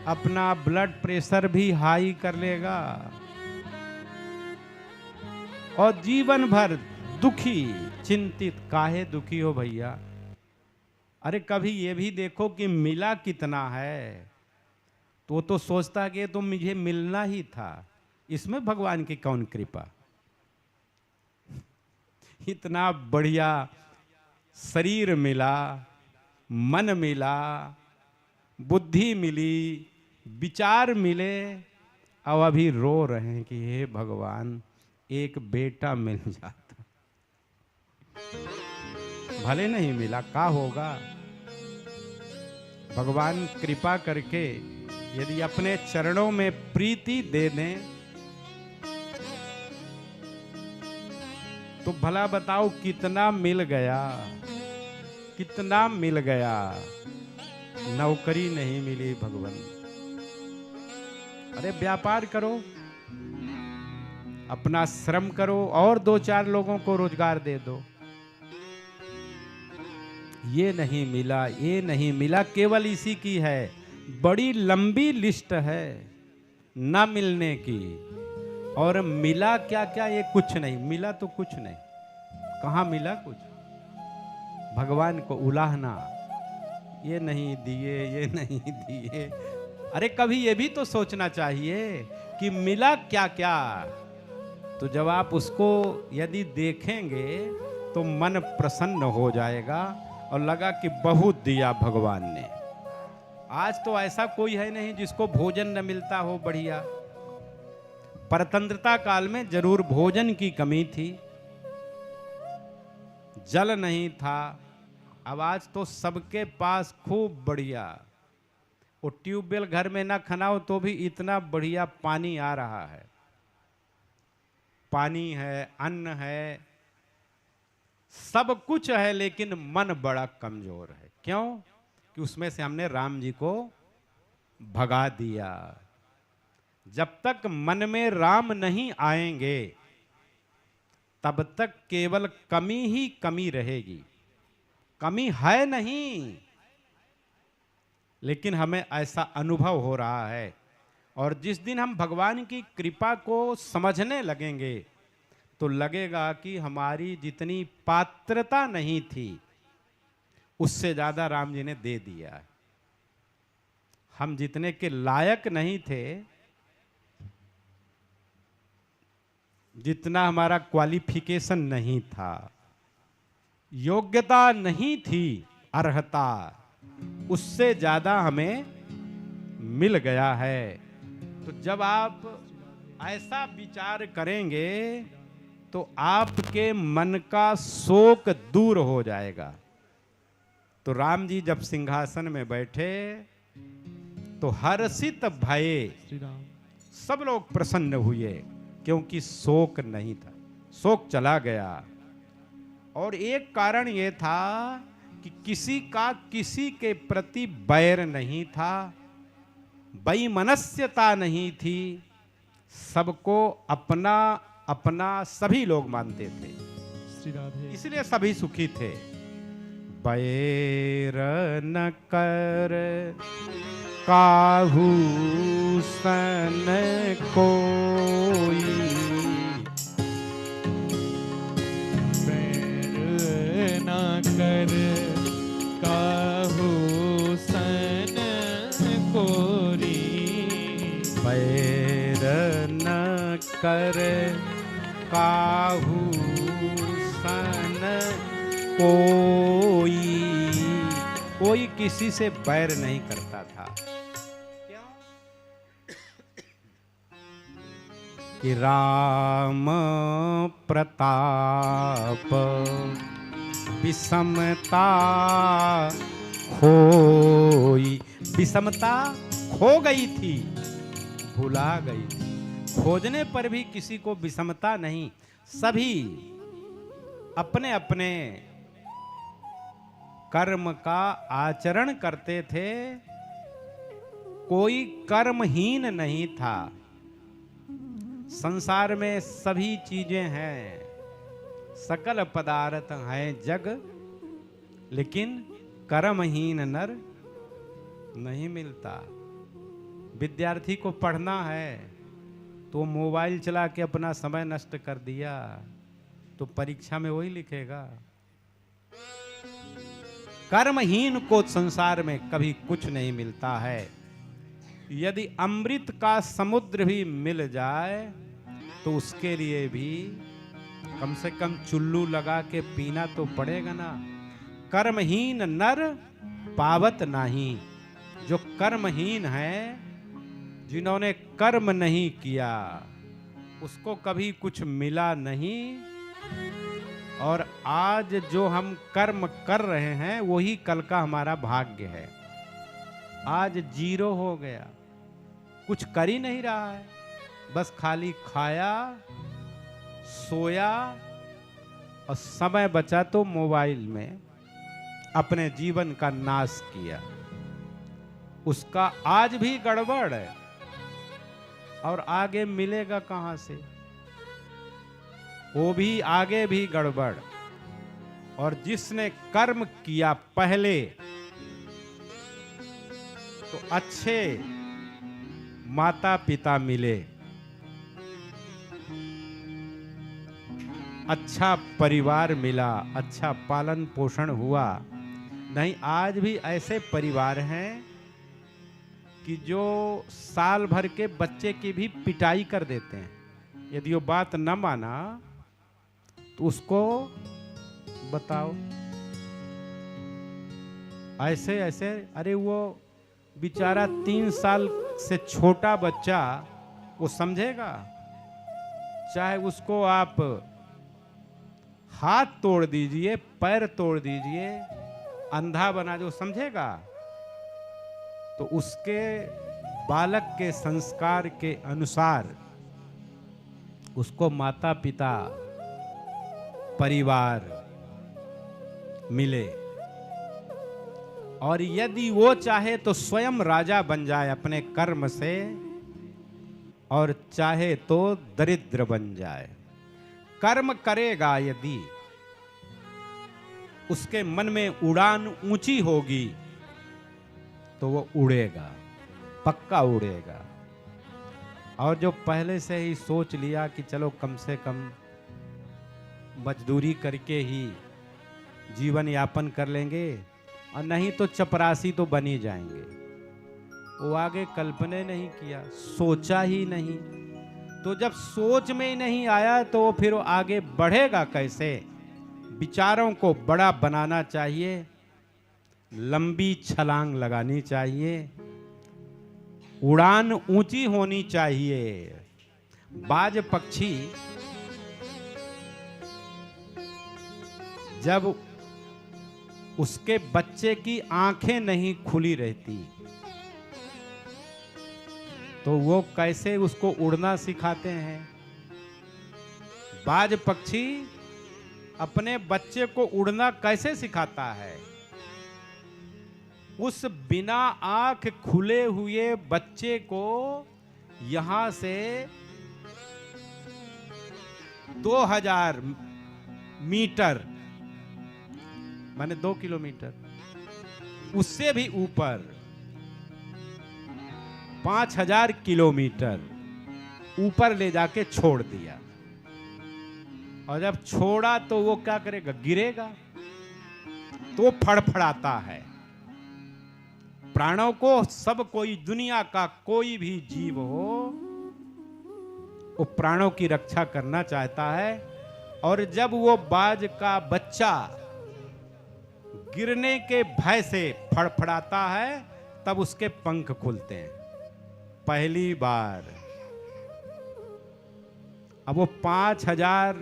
अपना ब्लड प्रेशर भी हाई कर लेगा और जीवन भर दुखी चिंतित। काहे दुखी हो भैया? अरे कभी ये भी देखो कि मिला कितना है, तो सोचता कि तो मुझे मिलना ही था। इसमें भगवान की कौन कृपा? इतना बढ़िया शरीर मिला, मन मिला, बुद्धि मिली, विचार मिले, अब अभी रो रहे हैं कि हे भगवान एक बेटा मिल जाता। भले नहीं मिला, का होगा? भगवान कृपा करके यदि अपने चरणों में प्रीति दे दें तो भला बताओ कितना मिल गया, कितना मिल गया। नौकरी नहीं मिली भगवान, अरे व्यापार करो, अपना श्रम करो और 2-4 लोगों को रोजगार दे दो। ये नहीं मिला, ये नहीं मिला, केवल इसी की है। बड़ी लंबी लिस्ट है ना मिलने की। और मिला क्या क्या? ये कुछ नहीं मिला, तो कुछ नहीं। कहाँ मिला कुछ? भगवान को उलाहना, ये नहीं दिए, ये नहीं दिए। अरे कभी ये भी तो सोचना चाहिए कि मिला क्या क्या। तो जब आप उसको यदि देखेंगे तो मन प्रसन्न हो जाएगा और लगा कि बहुत दिया भगवान ने। आज तो ऐसा कोई है नहीं जिसको भोजन न मिलता हो बढ़िया। परतंत्रता काल में जरूर भोजन की कमी थी, जल नहीं था। अब आज तो सबके पास खूब बढ़िया, वो ट्यूबवेल घर में ना खनाओ तो भी इतना बढ़िया पानी आ रहा है। पानी है, अन्न है, सब कुछ है, लेकिन मन बड़ा कमजोर है। क्यों? कि उसमें से हमने राम जी को भगा दिया। जब तक मन में राम नहीं आएंगे तब तक केवल कमी ही कमी रहेगी। कमी है नहीं, लेकिन हमें ऐसा अनुभव हो रहा है। और जिस दिन हम भगवान की कृपा को समझने लगेंगे तो लगेगा कि हमारी जितनी पात्रता नहीं थी उससे ज्यादा राम जी ने दे दिया है। हम जितने के लायक नहीं थे, जितना हमारा क्वालिफिकेशन नहीं था, योग्यता नहीं थी, अर्हता, उससे ज्यादा हमें मिल गया है। तो जब आप ऐसा विचार करेंगे तो आपके मन का शोक दूर हो जाएगा। तो राम जी जब सिंहासन में बैठे तो हर्षित भये, श्री राम सब लोग प्रसन्न हुए क्योंकि शोक नहीं था, शोक चला गया। और एक कारण यह था कि किसी का किसी के प्रति बैर नहीं था, वैमनस्यता नहीं थी, सबको अपना अपना सभी लोग मानते थे, श्री राधे इसलिए सभी सुखी थे। बैर न कर काहू सन कोई, बैर ना कर काहू सन कोरी, बैर न कर काहू सन कोई। कोई किसी से बैर नहीं करता था। क्यों? कि राम प्रताप विषमता खोई। विषमता खो गई थी, भुला गई थी। खोजने पर भी किसी को विषमता नहीं, सभी अपने अपने कर्म का आचरण करते थे, कोई कर्महीन नहीं था। संसार में सभी चीजें हैं, सकल पदार्थ हैं जग, लेकिन कर्महीन नर नहीं मिलता। विद्यार्थी को पढ़ना है तो मोबाइल चला के अपना समय नष्ट कर दिया तो परीक्षा में वही लिखेगा। कर्महीन को संसार में कभी कुछ नहीं मिलता है। यदि अमृत का समुद्र भी मिल जाए तो उसके लिए भी कम से कम चुल्लू लगा के पीना तो पड़ेगा ना। कर्महीन नर पावत नहीं। जो कर्महीन है, जिन्होंने कर्म नहीं किया, उसको कभी कुछ मिला नहीं। और आज जो हम कर्म कर रहे हैं वही कल का हमारा भाग्य है। आज जीरो हो गया, कुछ कर ही नहीं रहा है, बस खाली खाया, सोया और समय बचा तो मोबाइल में अपने जीवन का नाश किया। उसका आज भी गड़बड़ है और आगे मिलेगा कहां से? वो भी आगे भी गड़बड़। और जिसने कर्म किया पहले तो अच्छे माता पिता मिले, अच्छा परिवार मिला, अच्छा पालन पोषण हुआ। नहीं, आज भी ऐसे परिवार हैं कि जो साल भर के बच्चे की भी पिटाई कर देते हैं। यदि वो बात न माना तो उसको बताओ। ऐसे ऐसे, अरे वो बेचारा 3 साल से छोटा बच्चा वो समझेगा? चाहे उसको आप हाथ तोड़ दीजिए, पैर तोड़ दीजिए, अंधा बना दो, समझेगा? तो उसके बालक के संस्कार के अनुसार उसको माता पिता परिवार मिले। और यदि वो चाहे तो स्वयं राजा बन जाए अपने कर्म से, और चाहे तो दरिद्र बन जाए। कर्म करेगा यदि, उसके मन में उड़ान ऊंची होगी तो वो उड़ेगा, पक्का उड़ेगा। और जो पहले से ही सोच लिया कि चलो कम से कम मजदूरी करके ही जीवन यापन कर लेंगे और नहीं तो चपरासी तो बन ही जाएंगे, वो आगे कल्पना नहीं किया, सोचा ही नहीं। तो जब सोच में ही नहीं आया तो वो फिर आगे बढ़ेगा कैसे? विचारों को बड़ा बनाना चाहिए, लंबी छलांग लगानी चाहिए, उड़ान ऊंची होनी चाहिए। बाज पक्षी जब उसके बच्चे की आंखें नहीं खुली रहती तो वो कैसे उसको उड़ना सिखाते हैं? बाज पक्षी अपने बच्चे को उड़ना कैसे सिखाता है? उस बिना आंख खुले हुए बच्चे को यहां से 2000 मीटर, माने 2 किलोमीटर, उससे भी ऊपर 5000 किलोमीटर ऊपर ले जाके छोड़ दिया। और जब छोड़ा तो वो क्या करेगा? गिरेगा तो फड़फड़ाता है। प्राणों को, सब कोई, दुनिया का कोई भी जीव हो, वो प्राणों की रक्षा करना चाहता है। और जब वो बाज का बच्चा गिरने के भय से फड़फड़ाता है तब उसके पंख खुलते हैं पहली बार। अब वो 5000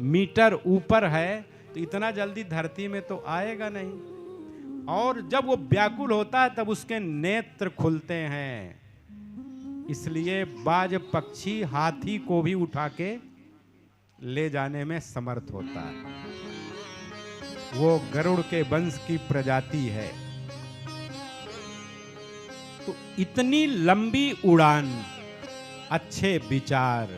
मीटर ऊपर है तो इतना जल्दी धरती में तो आएगा नहीं। और जब वो व्याकुल होता है तब उसके नेत्र खुलते हैं। इसलिए बाज पक्षी हाथी को भी उठा के ले जाने में समर्थ होता है। वो गरुड़ के वंश की प्रजाति है। तो इतनी लंबी उड़ान, अच्छे विचार,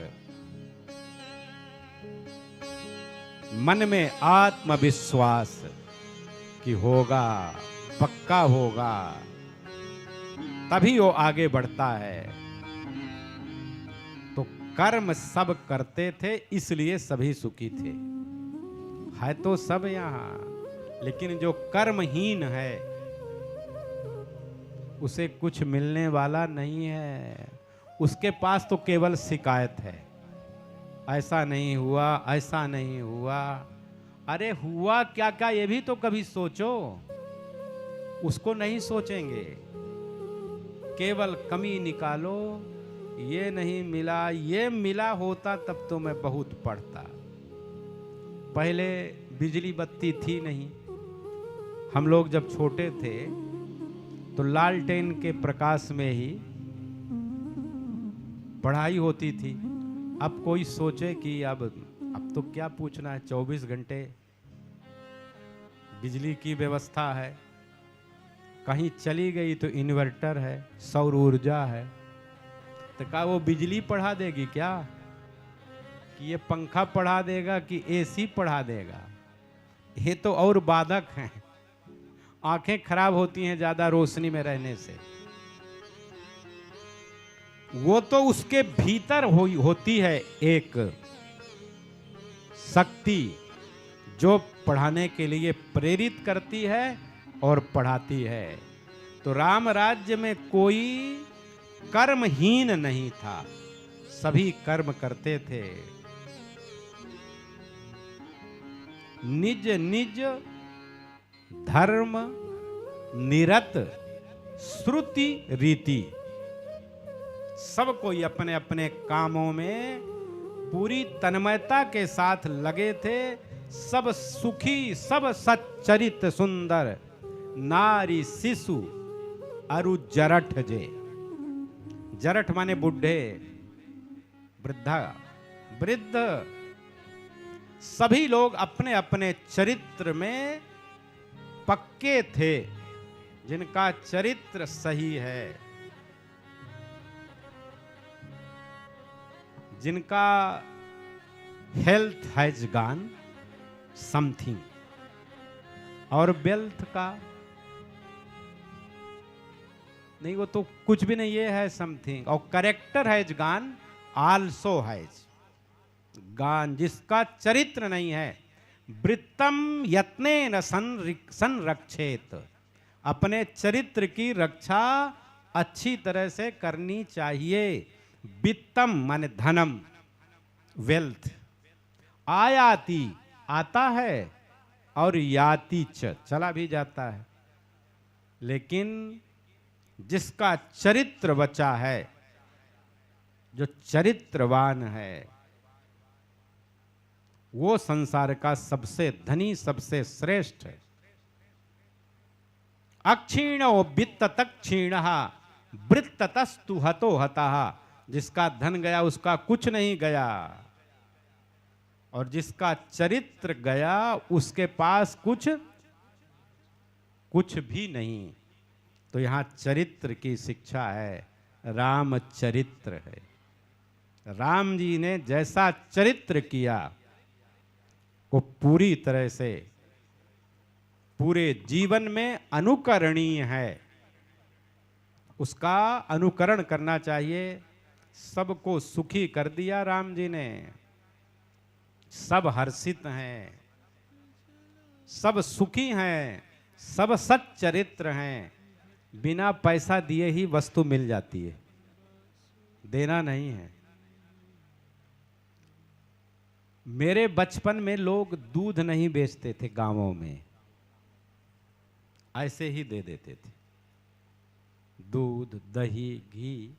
मन में आत्मविश्वास कि होगा, पक्का होगा, तभी वो आगे बढ़ता है। तो कर्म सब करते थे, इसलिए सभी सुखी थे। है तो सब यहां, लेकिन जो कर्महीन है उसे कुछ मिलने वाला नहीं है। उसके पास तो केवल शिकायत है, ऐसा नहीं हुआ, ऐसा नहीं हुआ। अरे हुआ क्या क्या ये भी तो कभी सोचो। उसको नहीं सोचेंगे, केवल कमी निकालो। ये नहीं मिला, ये मिला होता तब तो मैं बहुत पढ़ता। पहले बिजली बत्ती थी नहीं। हम लोग जब छोटे थे तो लालटेन के प्रकाश में ही पढ़ाई होती थी। अब कोई सोचे कि अब तो क्या पूछना है, 24 घंटे बिजली की व्यवस्था है। कहीं चली गई तो इन्वर्टर है, सौर ऊर्जा है। तो क्या वो बिजली पढ़ा देगी क्या? कि ये पंखा पढ़ा देगा कि एसी पढ़ा देगा? ये तो और बाधक हैं। आंखें खराब होती हैं ज्यादा रोशनी में रहने से। वो तो उसके भीतर होती है एक शक्ति जो पढ़ाने के लिए प्रेरित करती है और पढ़ाती है। तो राम राज्य में कोई कर्महीन नहीं था, सभी कर्म करते थे। निज निज धर्म निरत श्रुति रीति, सब कोई अपने अपने कामों में पूरी तन्मयता के साथ लगे थे। सब सुखी, सब सच्चरित सुंदर, नारी शिशु अरु जरठ जे। जरठ माने बुढ़े, वृद्धा, वृद्ध, सभी लोग अपने अपने चरित्र में पक्के थे, जिनका चरित्र सही है, जिनका हेल्थ हैज गॉन समथिंग, और वेल्थ का नहीं, वो तो कुछ भी नहीं, ये है समथिंग। और character has gone also has gone, जिसका चरित्र नहीं है। वृत्तम यत्नेन संरक्षेत, अपने चरित्र की रक्षा अच्छी तरह से करनी चाहिए। वित्तम माने धनम, वेल्थ, आयाति आता है और याति च, चला भी जाता है। लेकिन जिसका चरित्र बचा है, जो चरित्रवान है, वो संसार का सबसे धनी, सबसे श्रेष्ठ है। अक्षीणो वित्त तक क्षीण वृत्ततस्तु हतो हतः, जिसका धन गया उसका कुछ नहीं गया, और जिसका चरित्र गया उसके पास कुछ भी नहीं। तो यहां चरित्र की शिक्षा है, रामचरित्र है। राम जी ने जैसा चरित्र किया वो पूरी तरह से पूरे जीवन में अनुकरणीय है, उसका अनुकरण करना चाहिए। सबको सुखी कर दिया राम जी ने, सब हर्षित हैं, सब सुखी हैं, सब सच्चरित्र हैं। बिना पैसा दिए ही वस्तु मिल जाती है, देना नहीं है। मेरे बचपन में लोग दूध नहीं बेचते थे गांवों में, ऐसे ही दे देते थे। दूध, दही, घी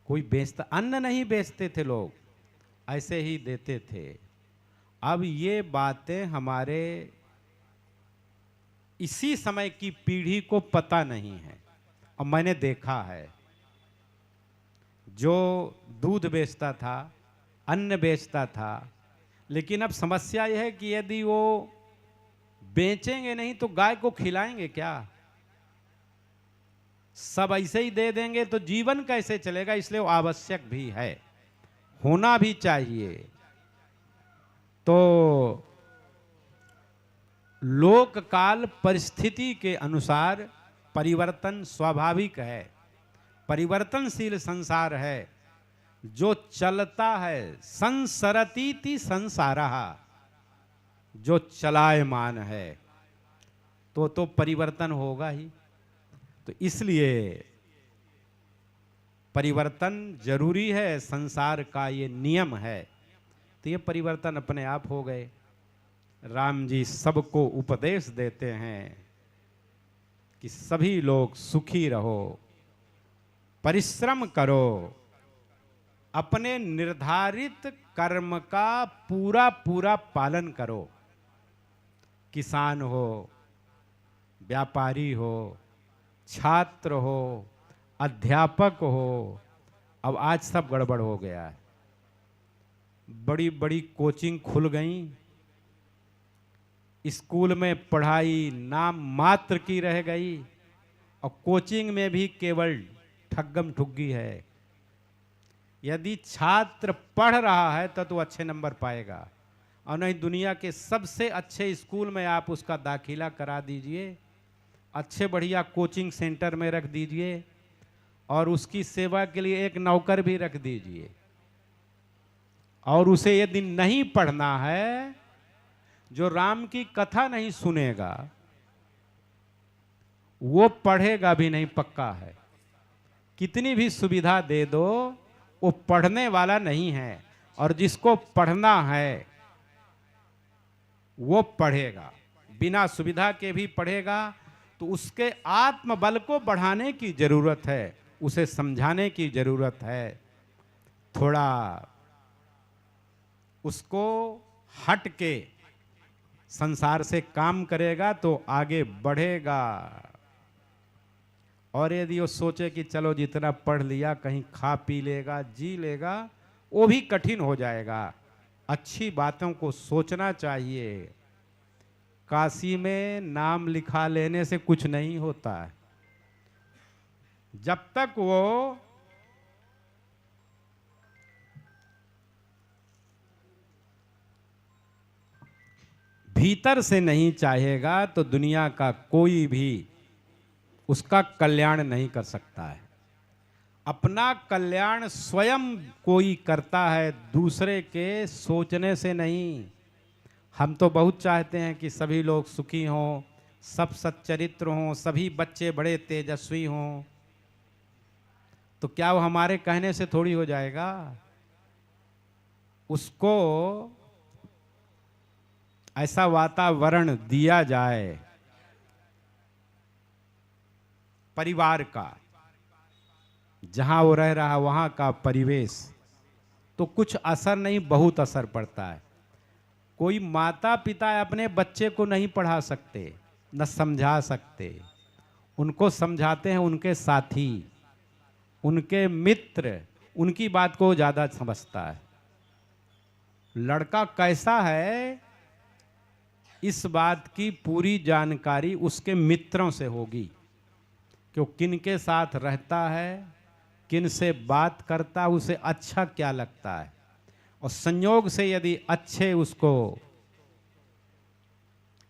कोई बेचता, अन्न नहीं बेचते थे लोग, ऐसे ही देते थे। अब ये बातें हमारे इसी समय की पीढ़ी को पता नहीं है। और मैंने देखा है, जो दूध बेचता था, अन्न बेचता था, लेकिन अब समस्या यह है कि यदि वो बेचेंगे नहीं तो गाय को खिलाएंगे क्या? सब ऐसे ही दे देंगे तो जीवन कैसे चलेगा? इसलिए वो आवश्यक भी है, होना भी चाहिए। तो लोक काल परिस्थिति के अनुसार परिवर्तन स्वाभाविक है, परिवर्तनशील संसार है। जो चलता है संसरतीति संसारः, जो चलायमान है तो परिवर्तन होगा ही। तो इसलिए परिवर्तन जरूरी है, संसार का ये नियम है। तो ये परिवर्तन अपने आप हो गए। राम जी सबको उपदेश देते हैं कि सभी लोग सुखी रहो, परिश्रम करो, अपने निर्धारित कर्म का पूरा पूरा पालन करो। किसान हो, व्यापारी हो, छात्र हो, अध्यापक हो। अब आज सब गड़बड़ हो गया है। बड़ी बड़ी कोचिंग खुल गई, स्कूल में पढ़ाई नाम मात्र की रह गई, और कोचिंग में भी केवल ठग्गम ठुग्गी है। यदि छात्र पढ़ रहा है तो अच्छे नंबर पाएगा, और नहीं दुनिया के सबसे अच्छे स्कूल में आप उसका दाखिला करा दीजिए, अच्छे बढ़िया कोचिंग सेंटर में रख दीजिए, और उसकी सेवा के लिए एक नौकर भी रख दीजिए। और उसे यदि नहीं पढ़ना है, जो राम की कथा नहीं सुनेगा वो पढ़ेगा भी नहीं, पक्का है। कितनी भी सुविधा दे दो, वो पढ़ने वाला नहीं है। और जिसको पढ़ना है वो पढ़ेगा, बिना सुविधा के भी पढ़ेगा। तो उसके आत्मबल को बढ़ाने की जरूरत है, उसे समझाने की जरूरत है। थोड़ा उसको हट के संसार से काम करेगा तो आगे बढ़ेगा। और यदि वो सोचे कि चलो जितना पढ़ लिया कहीं खा पी लेगा, जी लेगा, वो भी कठिन हो जाएगा। अच्छी बातों को सोचना चाहिए। काशी में नाम लिखा लेने से कुछ नहीं होता है। जब तक वो भीतर से नहीं चाहेगा तो दुनिया का कोई भी उसका कल्याण नहीं कर सकता है। अपना कल्याण स्वयं कोई करता है, दूसरे के सोचने से नहीं। हम तो बहुत चाहते हैं कि सभी लोग सुखी हों, सब सच्चरित्र हों, सभी बच्चे बड़े तेजस्वी हों। तो क्या वो हमारे कहने से थोड़ी हो जाएगा? उसको ऐसा वातावरण दिया जाए परिवार का, जहां वो रह रहा वहां का परिवेश, तो कुछ असर नहीं, बहुत असर पड़ता है। कोई माता पिता अपने बच्चे को नहीं पढ़ा सकते, न समझा सकते। उनको समझाते हैं उनके साथी, उनके मित्र, उनकी बात को ज्यादा समझता है। लड़का कैसा है इस बात की पूरी जानकारी उसके मित्रों से होगी, कि वो किन के साथ रहता है, किन से बात करता है, उसे अच्छा क्या लगता है। और संयोग से यदि अच्छे उसको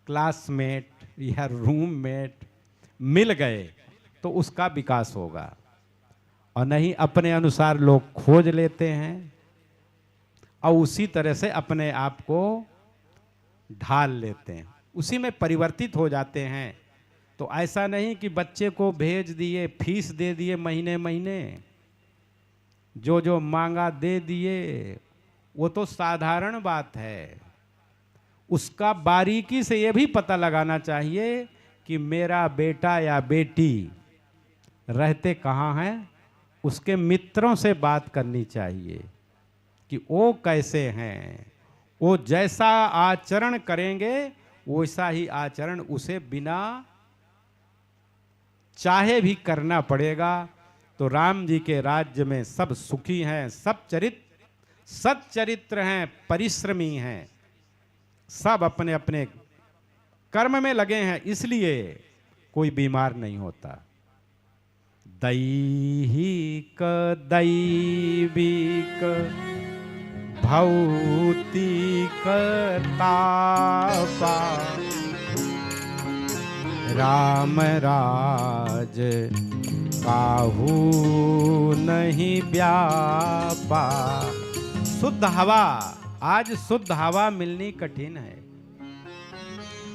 क्लासमेट या रूममेट मिल गए तो उसका विकास होगा। और नहीं अपने अनुसार लोग खोज लेते हैं और उसी तरह से अपने आप को ढाल लेते हैं, उसी में परिवर्तित हो जाते हैं। तो ऐसा नहीं कि बच्चे को भेज दिए, फीस दे दिए महीने महीने, जो जो मांगा दे दिए, वो तो साधारण बात है। उसका बारीकी से ये भी पता लगाना चाहिए कि मेरा बेटा या बेटी रहते कहाँ हैं। उसके मित्रों से बात करनी चाहिए कि वो कैसे हैं, वो जैसा आचरण करेंगे वैसा ही आचरण उसे बिना चाहे भी करना पड़ेगा। तो राम जी के राज्य में सब सुखी हैं, सब सच्चरित्र हैं, परिश्रमी हैं, सब अपने अपने कर्म में लगे हैं, इसलिए कोई बीमार नहीं होता। दैहिक दैविक भौतिक तापा राम राज काहू नहीं व्यापा। शुद्ध हवा, आज शुद्ध हवा मिलनी कठिन है।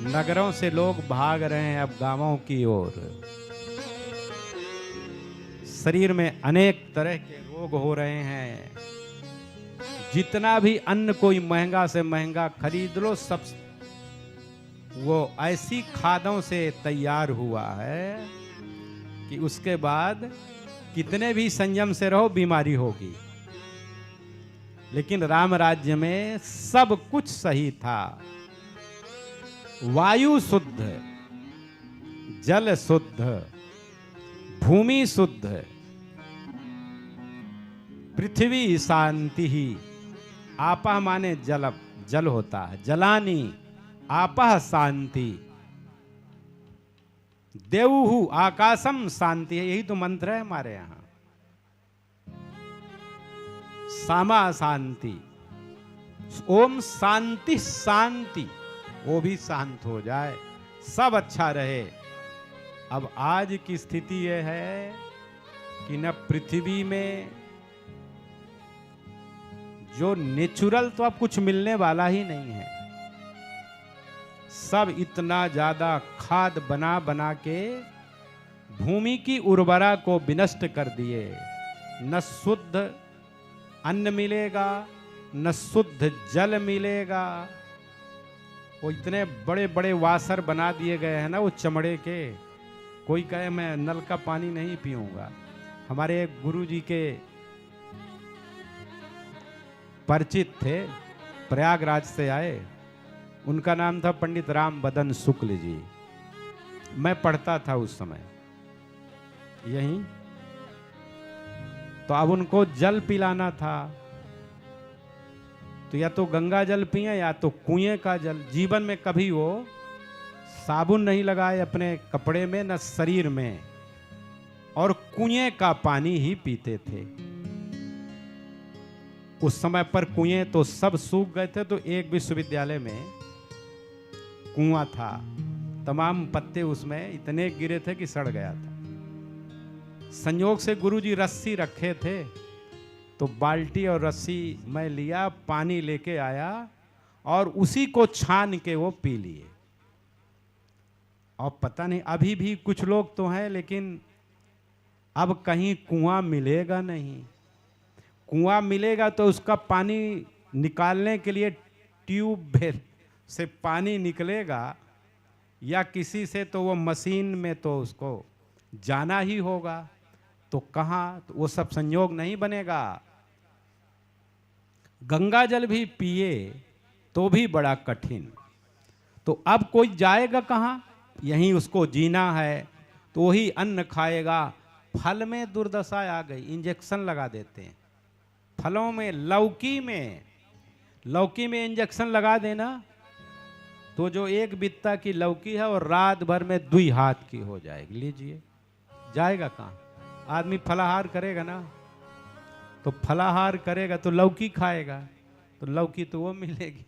नगरों से लोग भाग रहे हैं अब गांवों की ओर। शरीर में अनेक तरह के रोग हो रहे हैं। जितना भी अन्न कोई महंगा से महंगा खरीद लो, सब वो ऐसी खादों से तैयार हुआ है कि उसके बाद कितने भी संयम से रहो बीमारी होगी। लेकिन राम राज्य में सब कुछ सही था। वायु शुद्ध, जल शुद्ध, भूमि शुद्ध, पृथ्वी शांति ही। आपह माने जल, जल होता है, जलानी, आपह शांति। देवहु आकाशम शांति है, यही तो मंत्र है हमारे यहां। सामा शांति, ओम शांति शांति, वो भी शांत हो जाए, सब अच्छा रहे। अब आज की स्थिति यह है कि न पृथ्वी में जो नेचुरल तो अब कुछ मिलने वाला ही नहीं है। सब इतना ज्यादा खाद बना बना के भूमि की उर्वरा को विनष्ट कर दिए। न शुद्ध अन्न मिलेगा, न शुद्ध जल मिलेगा। वो इतने बड़े बड़े वासर बना दिए गए हैं ना वो चमड़े के। कोई कहे मैं नल का पानी नहीं पीऊंगा। हमारे एक गुरुजी के परिचित थे, प्रयागराज से आए, उनका नाम था पंडित राम बदन शुक्ल जी। मैं पढ़ता था उस समय यहीं, तो अब उनको जल पिलाना था, तो या तो गंगा जल पिए या तो कुएं का जल। जीवन में कभी वो साबुन नहीं लगाए अपने कपड़े में न शरीर में, और कुएं का पानी ही पीते थे। उस समय पर कुएं तो सब सूख गए थे, तो एक विश्वविद्यालय में कुआं था, तमाम पत्ते उसमें इतने गिरे थे कि सड़ गया था। संयोग से गुरुजी रस्सी रखे थे, तो बाल्टी और रस्सी मैं लिया, पानी लेके आया और उसी को छान के वो पी लिए। और पता नहीं अभी भी कुछ लोग तो हैं, लेकिन अब कहीं कुआं मिलेगा नहीं। कुआं मिलेगा तो उसका पानी निकालने के लिए ट्यूबवेल से पानी निकलेगा, या किसी से तो वो मशीन में तो उसको जाना ही होगा। तो कहाँ, तो वो सब संयोग नहीं बनेगा। गंगा जल भी पिए तो भी बड़ा कठिन। तो अब कोई जाएगा कहाँ, यहीं उसको जीना है, तो वही अन्न खाएगा। फल में दुर्दशा आ गई, इंजेक्शन लगा देते हैं फलों में। लौकी में इंजेक्शन लगा देना तो जो एक बित्ता की लौकी है और रात भर में 2 हाथ की हो जाएगी। लीजिए, जाएगा कहाँ? आदमी फलाहार करेगा ना, तो फलाहार करेगा तो लौकी खाएगा, तो लौकी तो वो मिलेगी।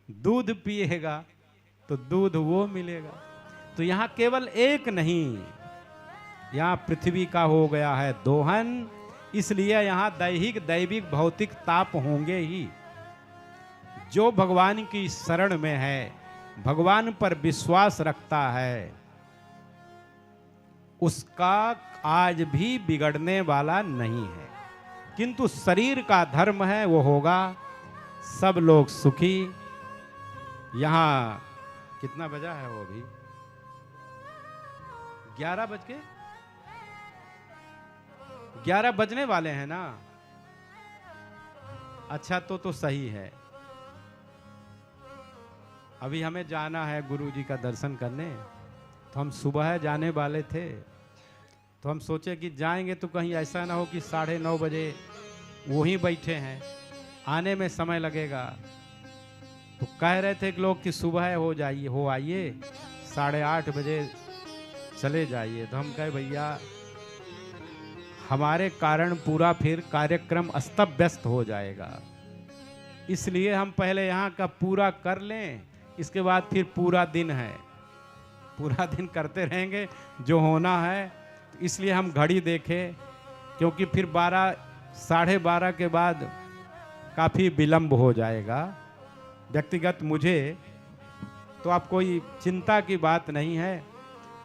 दूध पिएगा तो दूध वो मिलेगा। तो यहाँ केवल एक नहीं, यहाँ पृथ्वी का हो गया है दोहन, इसलिए यहाँ दैहिक दैविक भौतिक ताप होंगे ही। जो भगवान की शरण में है, भगवान पर विश्वास रखता है, उसका आज भी बिगड़ने वाला नहीं है। किंतु शरीर का धर्म है वो होगा। सब लोग सुखी। यहाँ कितना बजा है वो भी? 11 बजने वाले हैं ना। अच्छा, तो सही है। अभी हमें जाना है गुरु जी का दर्शन करने, तो हम सुबह जाने वाले थे, तो हम सोचे कि जाएंगे तो कहीं ऐसा ना हो कि 9:30 बजे वहीं बैठे हैं, आने में समय लगेगा। तो कह रहे थे कि लोग कि सुबह हो आइए, 8:30 बजे चले जाइए। तो हम कहे भैया हमारे कारण पूरा फिर कार्यक्रम अस्त व्यस्त हो जाएगा, इसलिए हम पहले यहाँ का पूरा कर लें, इसके बाद फिर पूरा दिन है, पूरा दिन करते रहेंगे जो होना है। इसलिए हम घड़ी देखें, क्योंकि फिर 12-12:30 के बाद काफ़ी विलंब हो जाएगा। व्यक्तिगत मुझे तो आप कोई चिंता की बात नहीं है।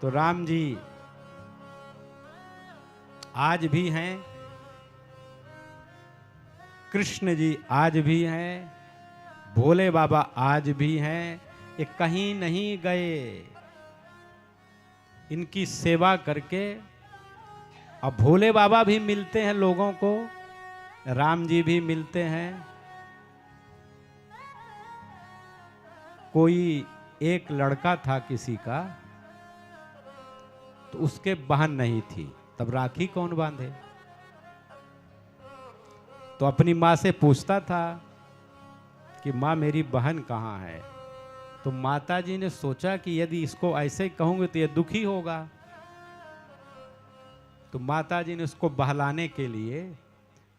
तो राम जी आज भी हैं, कृष्ण जी आज भी हैं, भोले बाबा आज भी हैं, ये कहीं नहीं गए। इनकी सेवा करके अब भोले बाबा भी मिलते हैं लोगों को, राम जी भी मिलते हैं। कोई एक लड़का था किसी का, तो उसके बहन नहीं थी, तब राखी कौन बांधे? तो अपनी माँ से पूछता था कि माँ मेरी बहन कहाँ है। तो माता जी ने सोचा कि यदि इसको ऐसे ही कहूंगे तो ये दुखी होगा। तो माता जी ने उसको बहलाने के लिए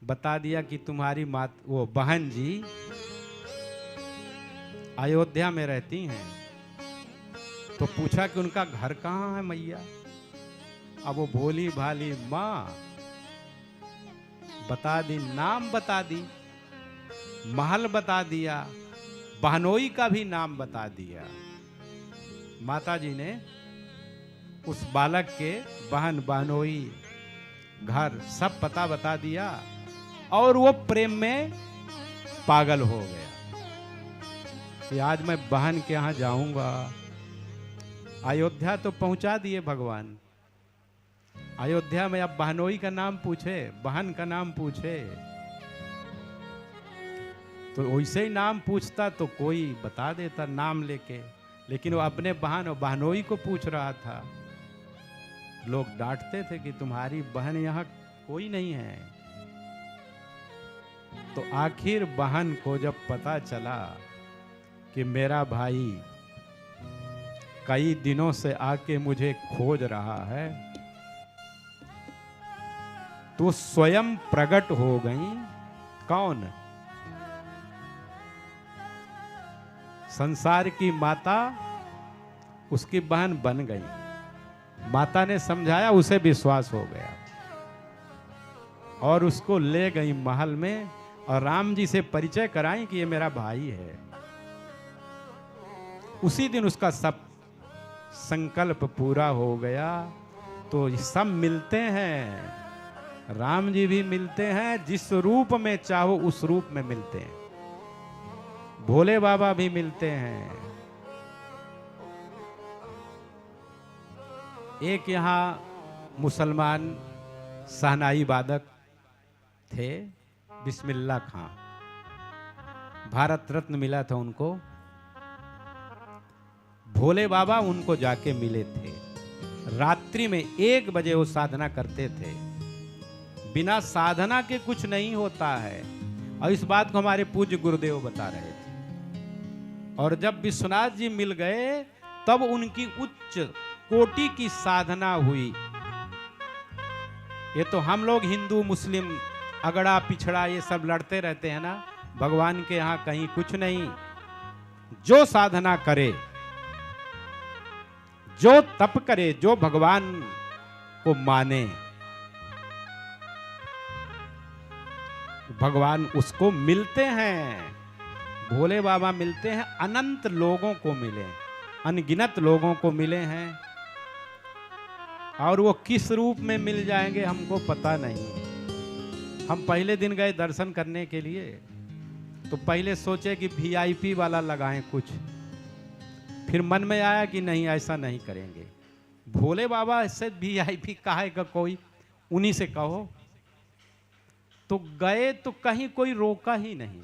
बता दिया कि तुम्हारी वो बहन जी अयोध्या में रहती हैं। तो पूछा कि उनका घर कहाँ है मैया? अब वो भोली भाली माँ बता दी, नाम बता दी, महल बता दिया, बहनोई का भी नाम बता दिया। माता जी ने उस बालक के बहन, बहनोई, घर सब पता बता दिया, और वो प्रेम में पागल हो गया कि आज मैं बहन के यहां जाऊंगा। अयोध्या तो पहुंचा दिए भगवान, अयोध्या में अब बहनोई का नाम पूछे, बहन का नाम पूछे, तो वैसे ही नाम पूछता तो कोई बता देता नाम लेके, लेकिन वो अपने बहन और बहनोई को पूछ रहा था। लोग डांटते थे कि तुम्हारी बहन यहाँ कोई नहीं है। तो आखिर बहन को जब पता चला कि मेरा भाई कई दिनों से आके मुझे खोज रहा है, तो स्वयं प्रकट हो गई। कौन? संसार की माता उसकी बहन बन गई। माता ने समझाया, उसे विश्वास हो गया और उसको ले गई महल में और राम जी से परिचय कराई कि ये मेरा भाई है। उसी दिन उसका सब संकल्प पूरा हो गया। तो सब मिलते हैं, राम जी भी मिलते हैं, जिस रूप में चाहो उस रूप में मिलते हैं। भोले बाबा भी मिलते हैं। एक यहाँ मुसलमान शहनाई वादक थे, बिस्मिल्लाह खां, भारत रत्न मिला था उनको। भोले बाबा उनको जाके मिले थे। रात्रि में 1 बजे वो साधना करते थे। बिना साधना के कुछ नहीं होता है, और इस बात को हमारे पूज्य गुरुदेव बता रहे थे। और जब विश्वनाथ जी मिल गए तब उनकी उच्च कोटि की साधना हुई। ये तो हम लोग हिंदू मुस्लिम अगड़ा पिछड़ा ये सब लड़ते रहते हैं ना, भगवान के यहां कहीं कुछ नहीं। जो साधना करे, जो तप करे, जो भगवान को माने, भगवान उसको मिलते हैं। भोले बाबा मिलते हैं, अनंत लोगों को मिले, अनगिनत लोगों को मिले हैं। और वो किस रूप में मिल जाएंगे हमको पता नहीं। हम पहले दिन गए दर्शन करने के लिए, तो पहले सोचे कि VIP वाला लगाएं कुछ, फिर मन में आया कि नहीं, ऐसा नहीं करेंगे। भोले बाबा से VIP काहे का कोई, उन्हीं से कहो। तो गए तो कहीं कोई रोका ही नहीं,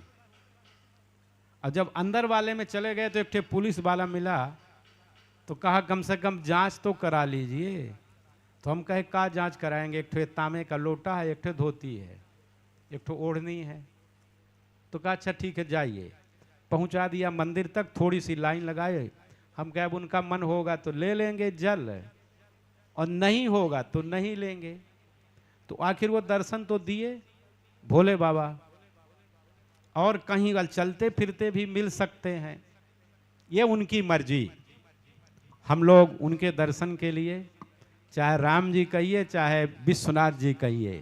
और जब अंदर वाले में चले गए तो एक ठे पुलिस वाला मिला, तो कहा कम से कम जांच तो करा लीजिए। तो हम कहे का जांच कराएंगे, एक ठे तांबे का लोटा है, एक ठे धोती है, एक ठे ओढ़नी है। तो कहा अच्छा ठीक है जाइए। पहुंचा दिया मंदिर तक, थोड़ी सी लाइन लगाए। हम कहे अब उनका मन होगा तो ले लेंगे जल, और नहीं होगा तो नहीं लेंगे। तो आखिर वो दर्शन तो दिए भोले बाबा, और कहीं वाल चलते फिरते भी मिल सकते हैं, ये उनकी मर्जी। हम लोग उनके दर्शन के लिए, चाहे राम जी कहिए चाहे विश्वनाथ जी कहिए,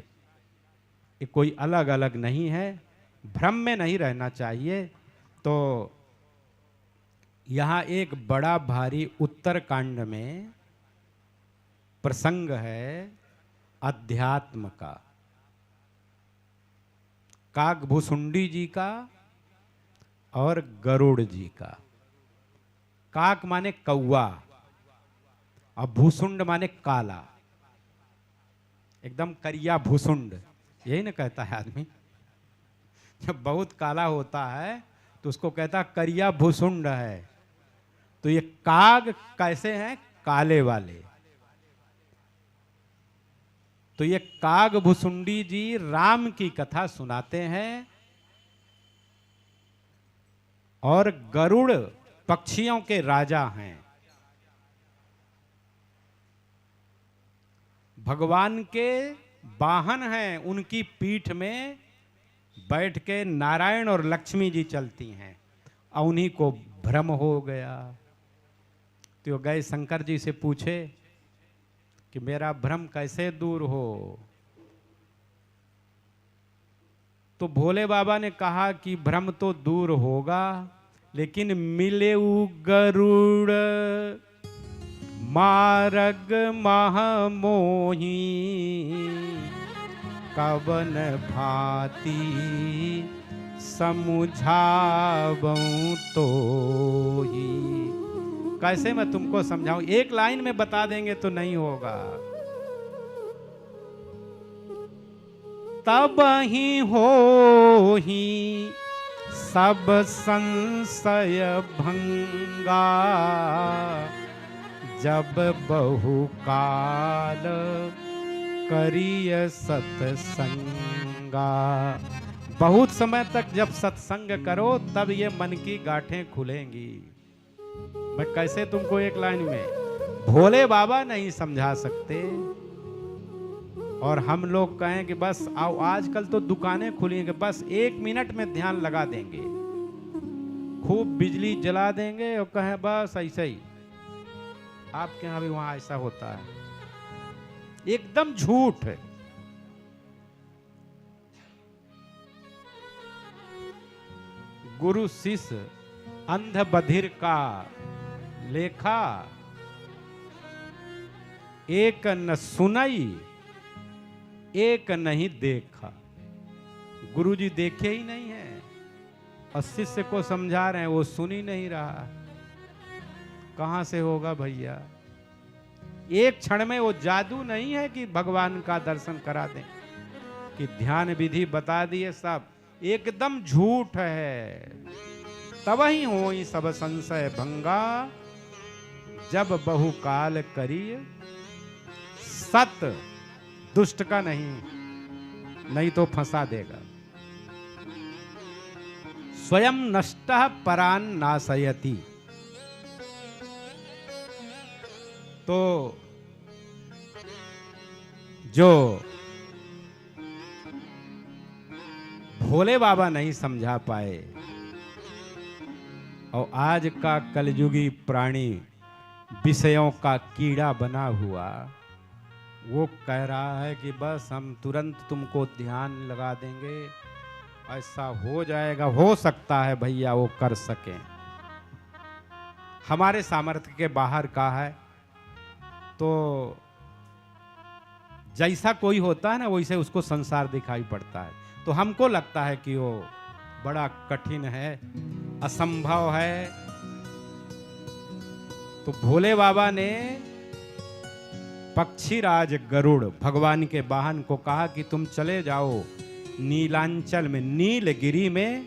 ये कोई अलग अलग नहीं है, भ्रम में नहीं रहना चाहिए। तो यहाँ एक बड़ा भारी उत्तरकांड में प्रसंग है अध्यात्म का, काकभुसुंडी जी का और गरुड़ जी का। काक माने कौवा और भूसुंड माने काला, एकदम करिया भूसुंड, यही ना कहता है आदमी। जब बहुत काला होता है तो उसको कहता करिया भूसुंड है। तो ये काग कैसे हैं? काले वाले। तो ये काकभुसुंडी जी राम की कथा सुनाते हैं, और गरुड़ पक्षियों के राजा हैं। भगवान के वाहन हैं, उनकी पीठ में बैठ के नारायण और लक्ष्मी जी चलती हैं, और उन्हीं को भ्रम हो गया। तो गए शंकर जी से पूछे कि मेरा भ्रम कैसे दूर हो। तो भोले बाबा ने कहा कि भ्रम तो दूर होगा, लेकिन मिलेऊ गरुड़ मारग महामोही, कवन भांति समुझावऊं तो ही। कैसे मैं तुमको समझाऊं, एक लाइन में बता देंगे तो नहीं होगा। तब ही हो ही सब संशय भंगा, जब बहुकाल करिय सत्संगा। बहुत समय तक जब सत्संग करो तब ये मन की गांठें खुलेंगी। मैं कैसे तुमको एक लाइन में, भोले बाबा नहीं समझा सकते। और हम लोग कहें कि बस आओ, आजकल तो दुकानें खुली हैं कि बस 1 मिनट में ध्यान लगा देंगे, खूब बिजली जला देंगे और कहें बस ऐसे ही। आपके यहां भी वहां ऐसा होता है, एकदम झूठ है। गुरु शिष्य अंध बधिर का लेखा, एक न सुनई एक नहीं देखा। गुरुजी देखे ही नहीं है और शिष्य को समझा रहे हैं, वो सुन ही नहीं रहा। कहां से होगा भैया? एक क्षण में वो जादू नहीं है कि भगवान का दर्शन करा दें, कि ध्यान विधि बता दिए, सब एकदम झूठ है। तब ही हो सब संशय भंगा, जब बहुकाल करिय सत। दुष्ट का नहीं तो फंसा देगा। स्वयं नष्टः परान नाशयति। तो जो भोले बाबा नहीं समझा पाए और आज का कलयुगी प्राणी विषयों का कीड़ा बना हुआ, वो कह रहा है कि बस हम तुरंत तुमको ध्यान लगा देंगे, ऐसा हो जाएगा। हो सकता है भैया वो कर सकें, हमारे सामर्थ्य के बाहर का है। तो जैसा कोई होता है ना, वैसे उसको संसार दिखाई पड़ता है। तो हमको लगता है कि वो बड़ा कठिन है, असंभव है। तो भोले बाबा ने पक्षीराज गरुड़ भगवान के वाहन को कहा कि तुम चले जाओ नीलांचल में, नीलगिरी में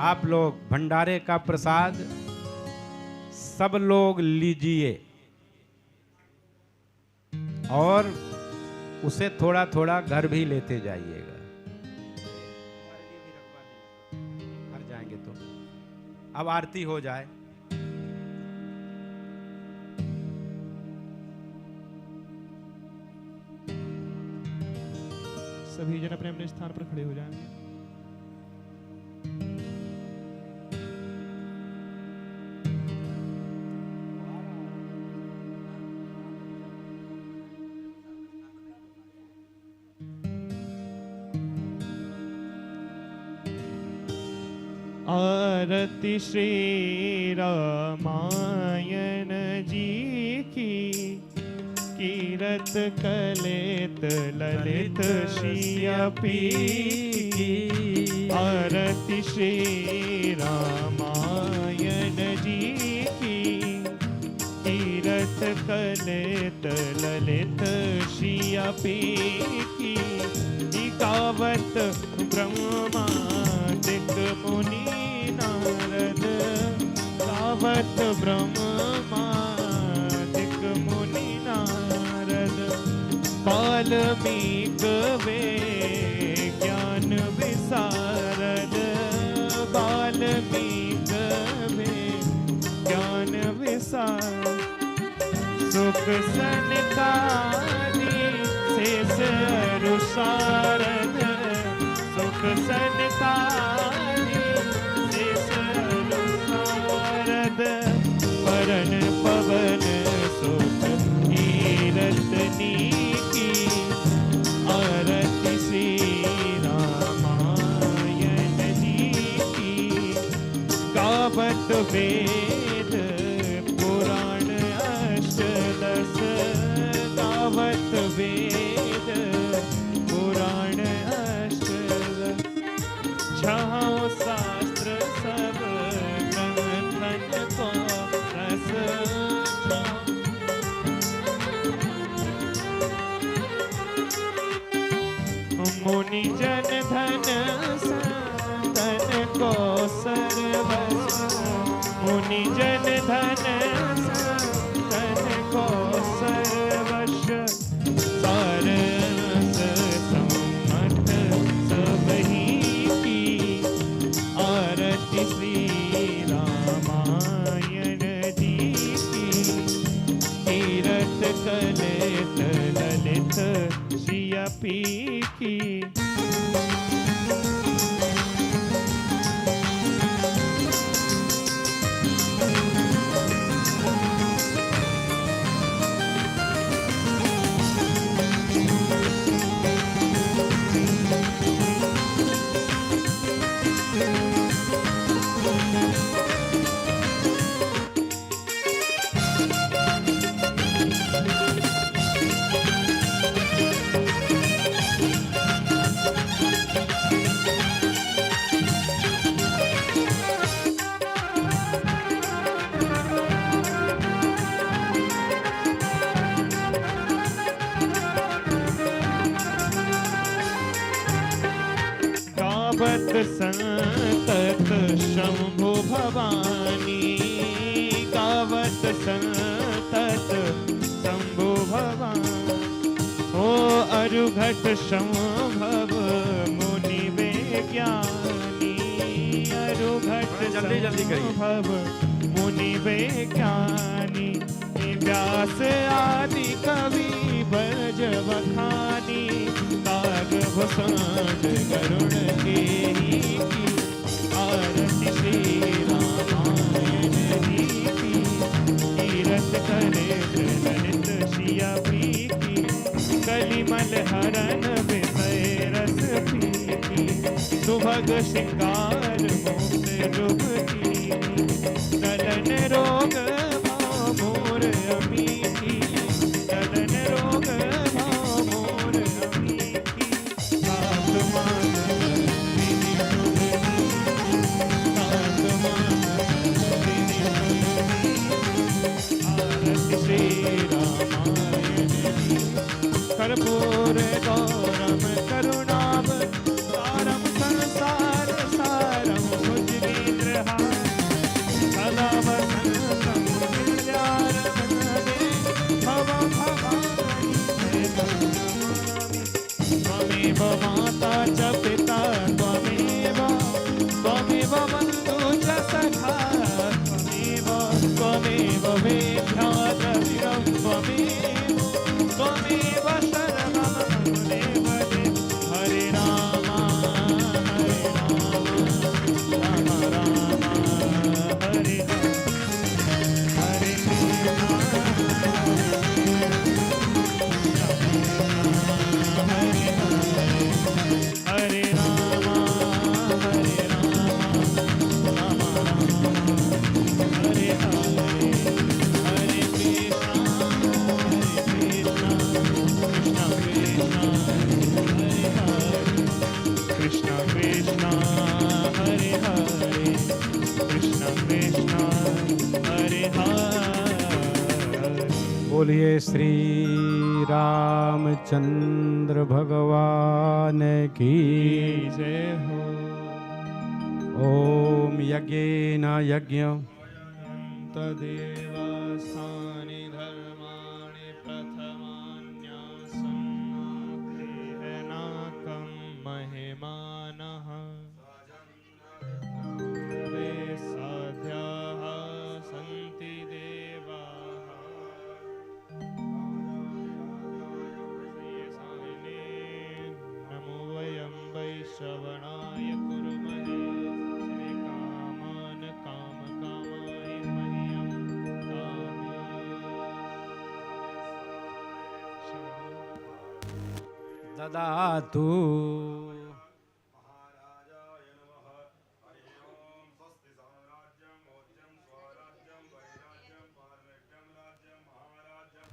आप लोग भंडारे का प्रसाद सब लोग लीजिए और उसे थोड़ा थोड़ा घर भी लेते जाइएगा। घर जाएंगे तो अब आरती हो जाए। सभी जन अपने अपने स्थान पर खड़े हो जाएं। आरती श्री रामायण जी की, कीरत कलेत ललित श्रियपी की। आरती श्री रामायण जी की, कीरत कलेत ललित श्रियपी की। गावत ब्रह्मादिक मुनि नारद, गावत ब्रह्मादिक मुनि नारद। वाल्मीक वे ज्ञान विशारद, वाल्मीक वे ज्ञान विशारद। सुख सनकादि शेष अरुसारद, सुख सनकादि शेष अरुसारद। परन पवन सुख कीरतनी की। आरती श्री रामायण जी की। गावत वेद पुराण अष्टदश, गावत वेद पुराण अष्टदश। छहो शास्त्र सब ग्रंथन को रस। मुनि जन धन संतन को सर्वस, मुनि जन धन संतन को सर्वश। सारस सम्मत सबही की। आरती श्री रामायण जी की। कीरत कलेत ललित श्रियपी की। गावत संतत शंभु भवानी, गावत संतत शंभु भवानी। ओ अरुघट संभव मुनि वे ज्ञानी, अरुघट संभव मुनि वे ज्ञानी। व्यास आदि कवि बज बखानी, काग भूषण करुण केही की। आरती श्री रामायण जी की। कीरत करे ललित श्रियपी की। कलिमल हरण विषय रस पीकी। सुभग श्रृंगार मोक्ष रूप की। नलन रोग मोर अमी की। नलन रोग मोर अमी की। आत्मान विधि सुननी, आत्मान विधि सुननी। आरती श्री रामायण जी। कर्पूर गौरम करुणाव सारम संसार सारम भुजगी। त्वमेव माता च पिता त्वमेव त्वमेव बन्धु च सखा त्वमेव वेद्या द्रविणं त्वमेव त्वमेव शरणं देव हरे राम राम राम हरे हरे हरे राम हरे राम हरे हरे हरे कृष्ण कृष्ण हरे हरे कृष्ण कृष्ण हरे हरे बोलिए श्री रामचंद्र भगवान की जय हो ओम यज्ञेन यज्ञ तदेवासानि धर्माणि प्रथमान्यासन्नाकं महिमानः वे साध्याः सन्ति देवाः नमो वयं वैश्रवणाय कुर्महे श्रीकामान् कामकामाय मह्यं ददातु महाराजाय नमः हरि ओम स्वस्ति साम्राज्यं मौर्यं स्वराज्यं वैराज्यं पारमेष्ठ्यं राज्यं महाराज्यं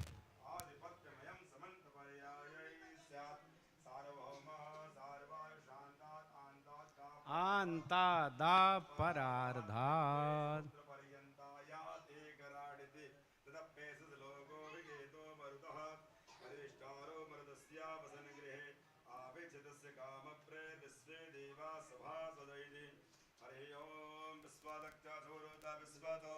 आधिपत्यमयं समन्तपर्यायै स्यात् सार्वभौमः सार्वाय शान्तात् आन्तात् आंता दा परार्धात् पर्यन्ताया ते कराडिति तदप्येष लोको विगेतो मरुतः परिष्टारो मरुदस्य वसनगृहे आविच्छितस्य कामप्रे विश्वे देवा सभा सदैति हरि ओम विश्वादक्ता धूरोता विश्वतो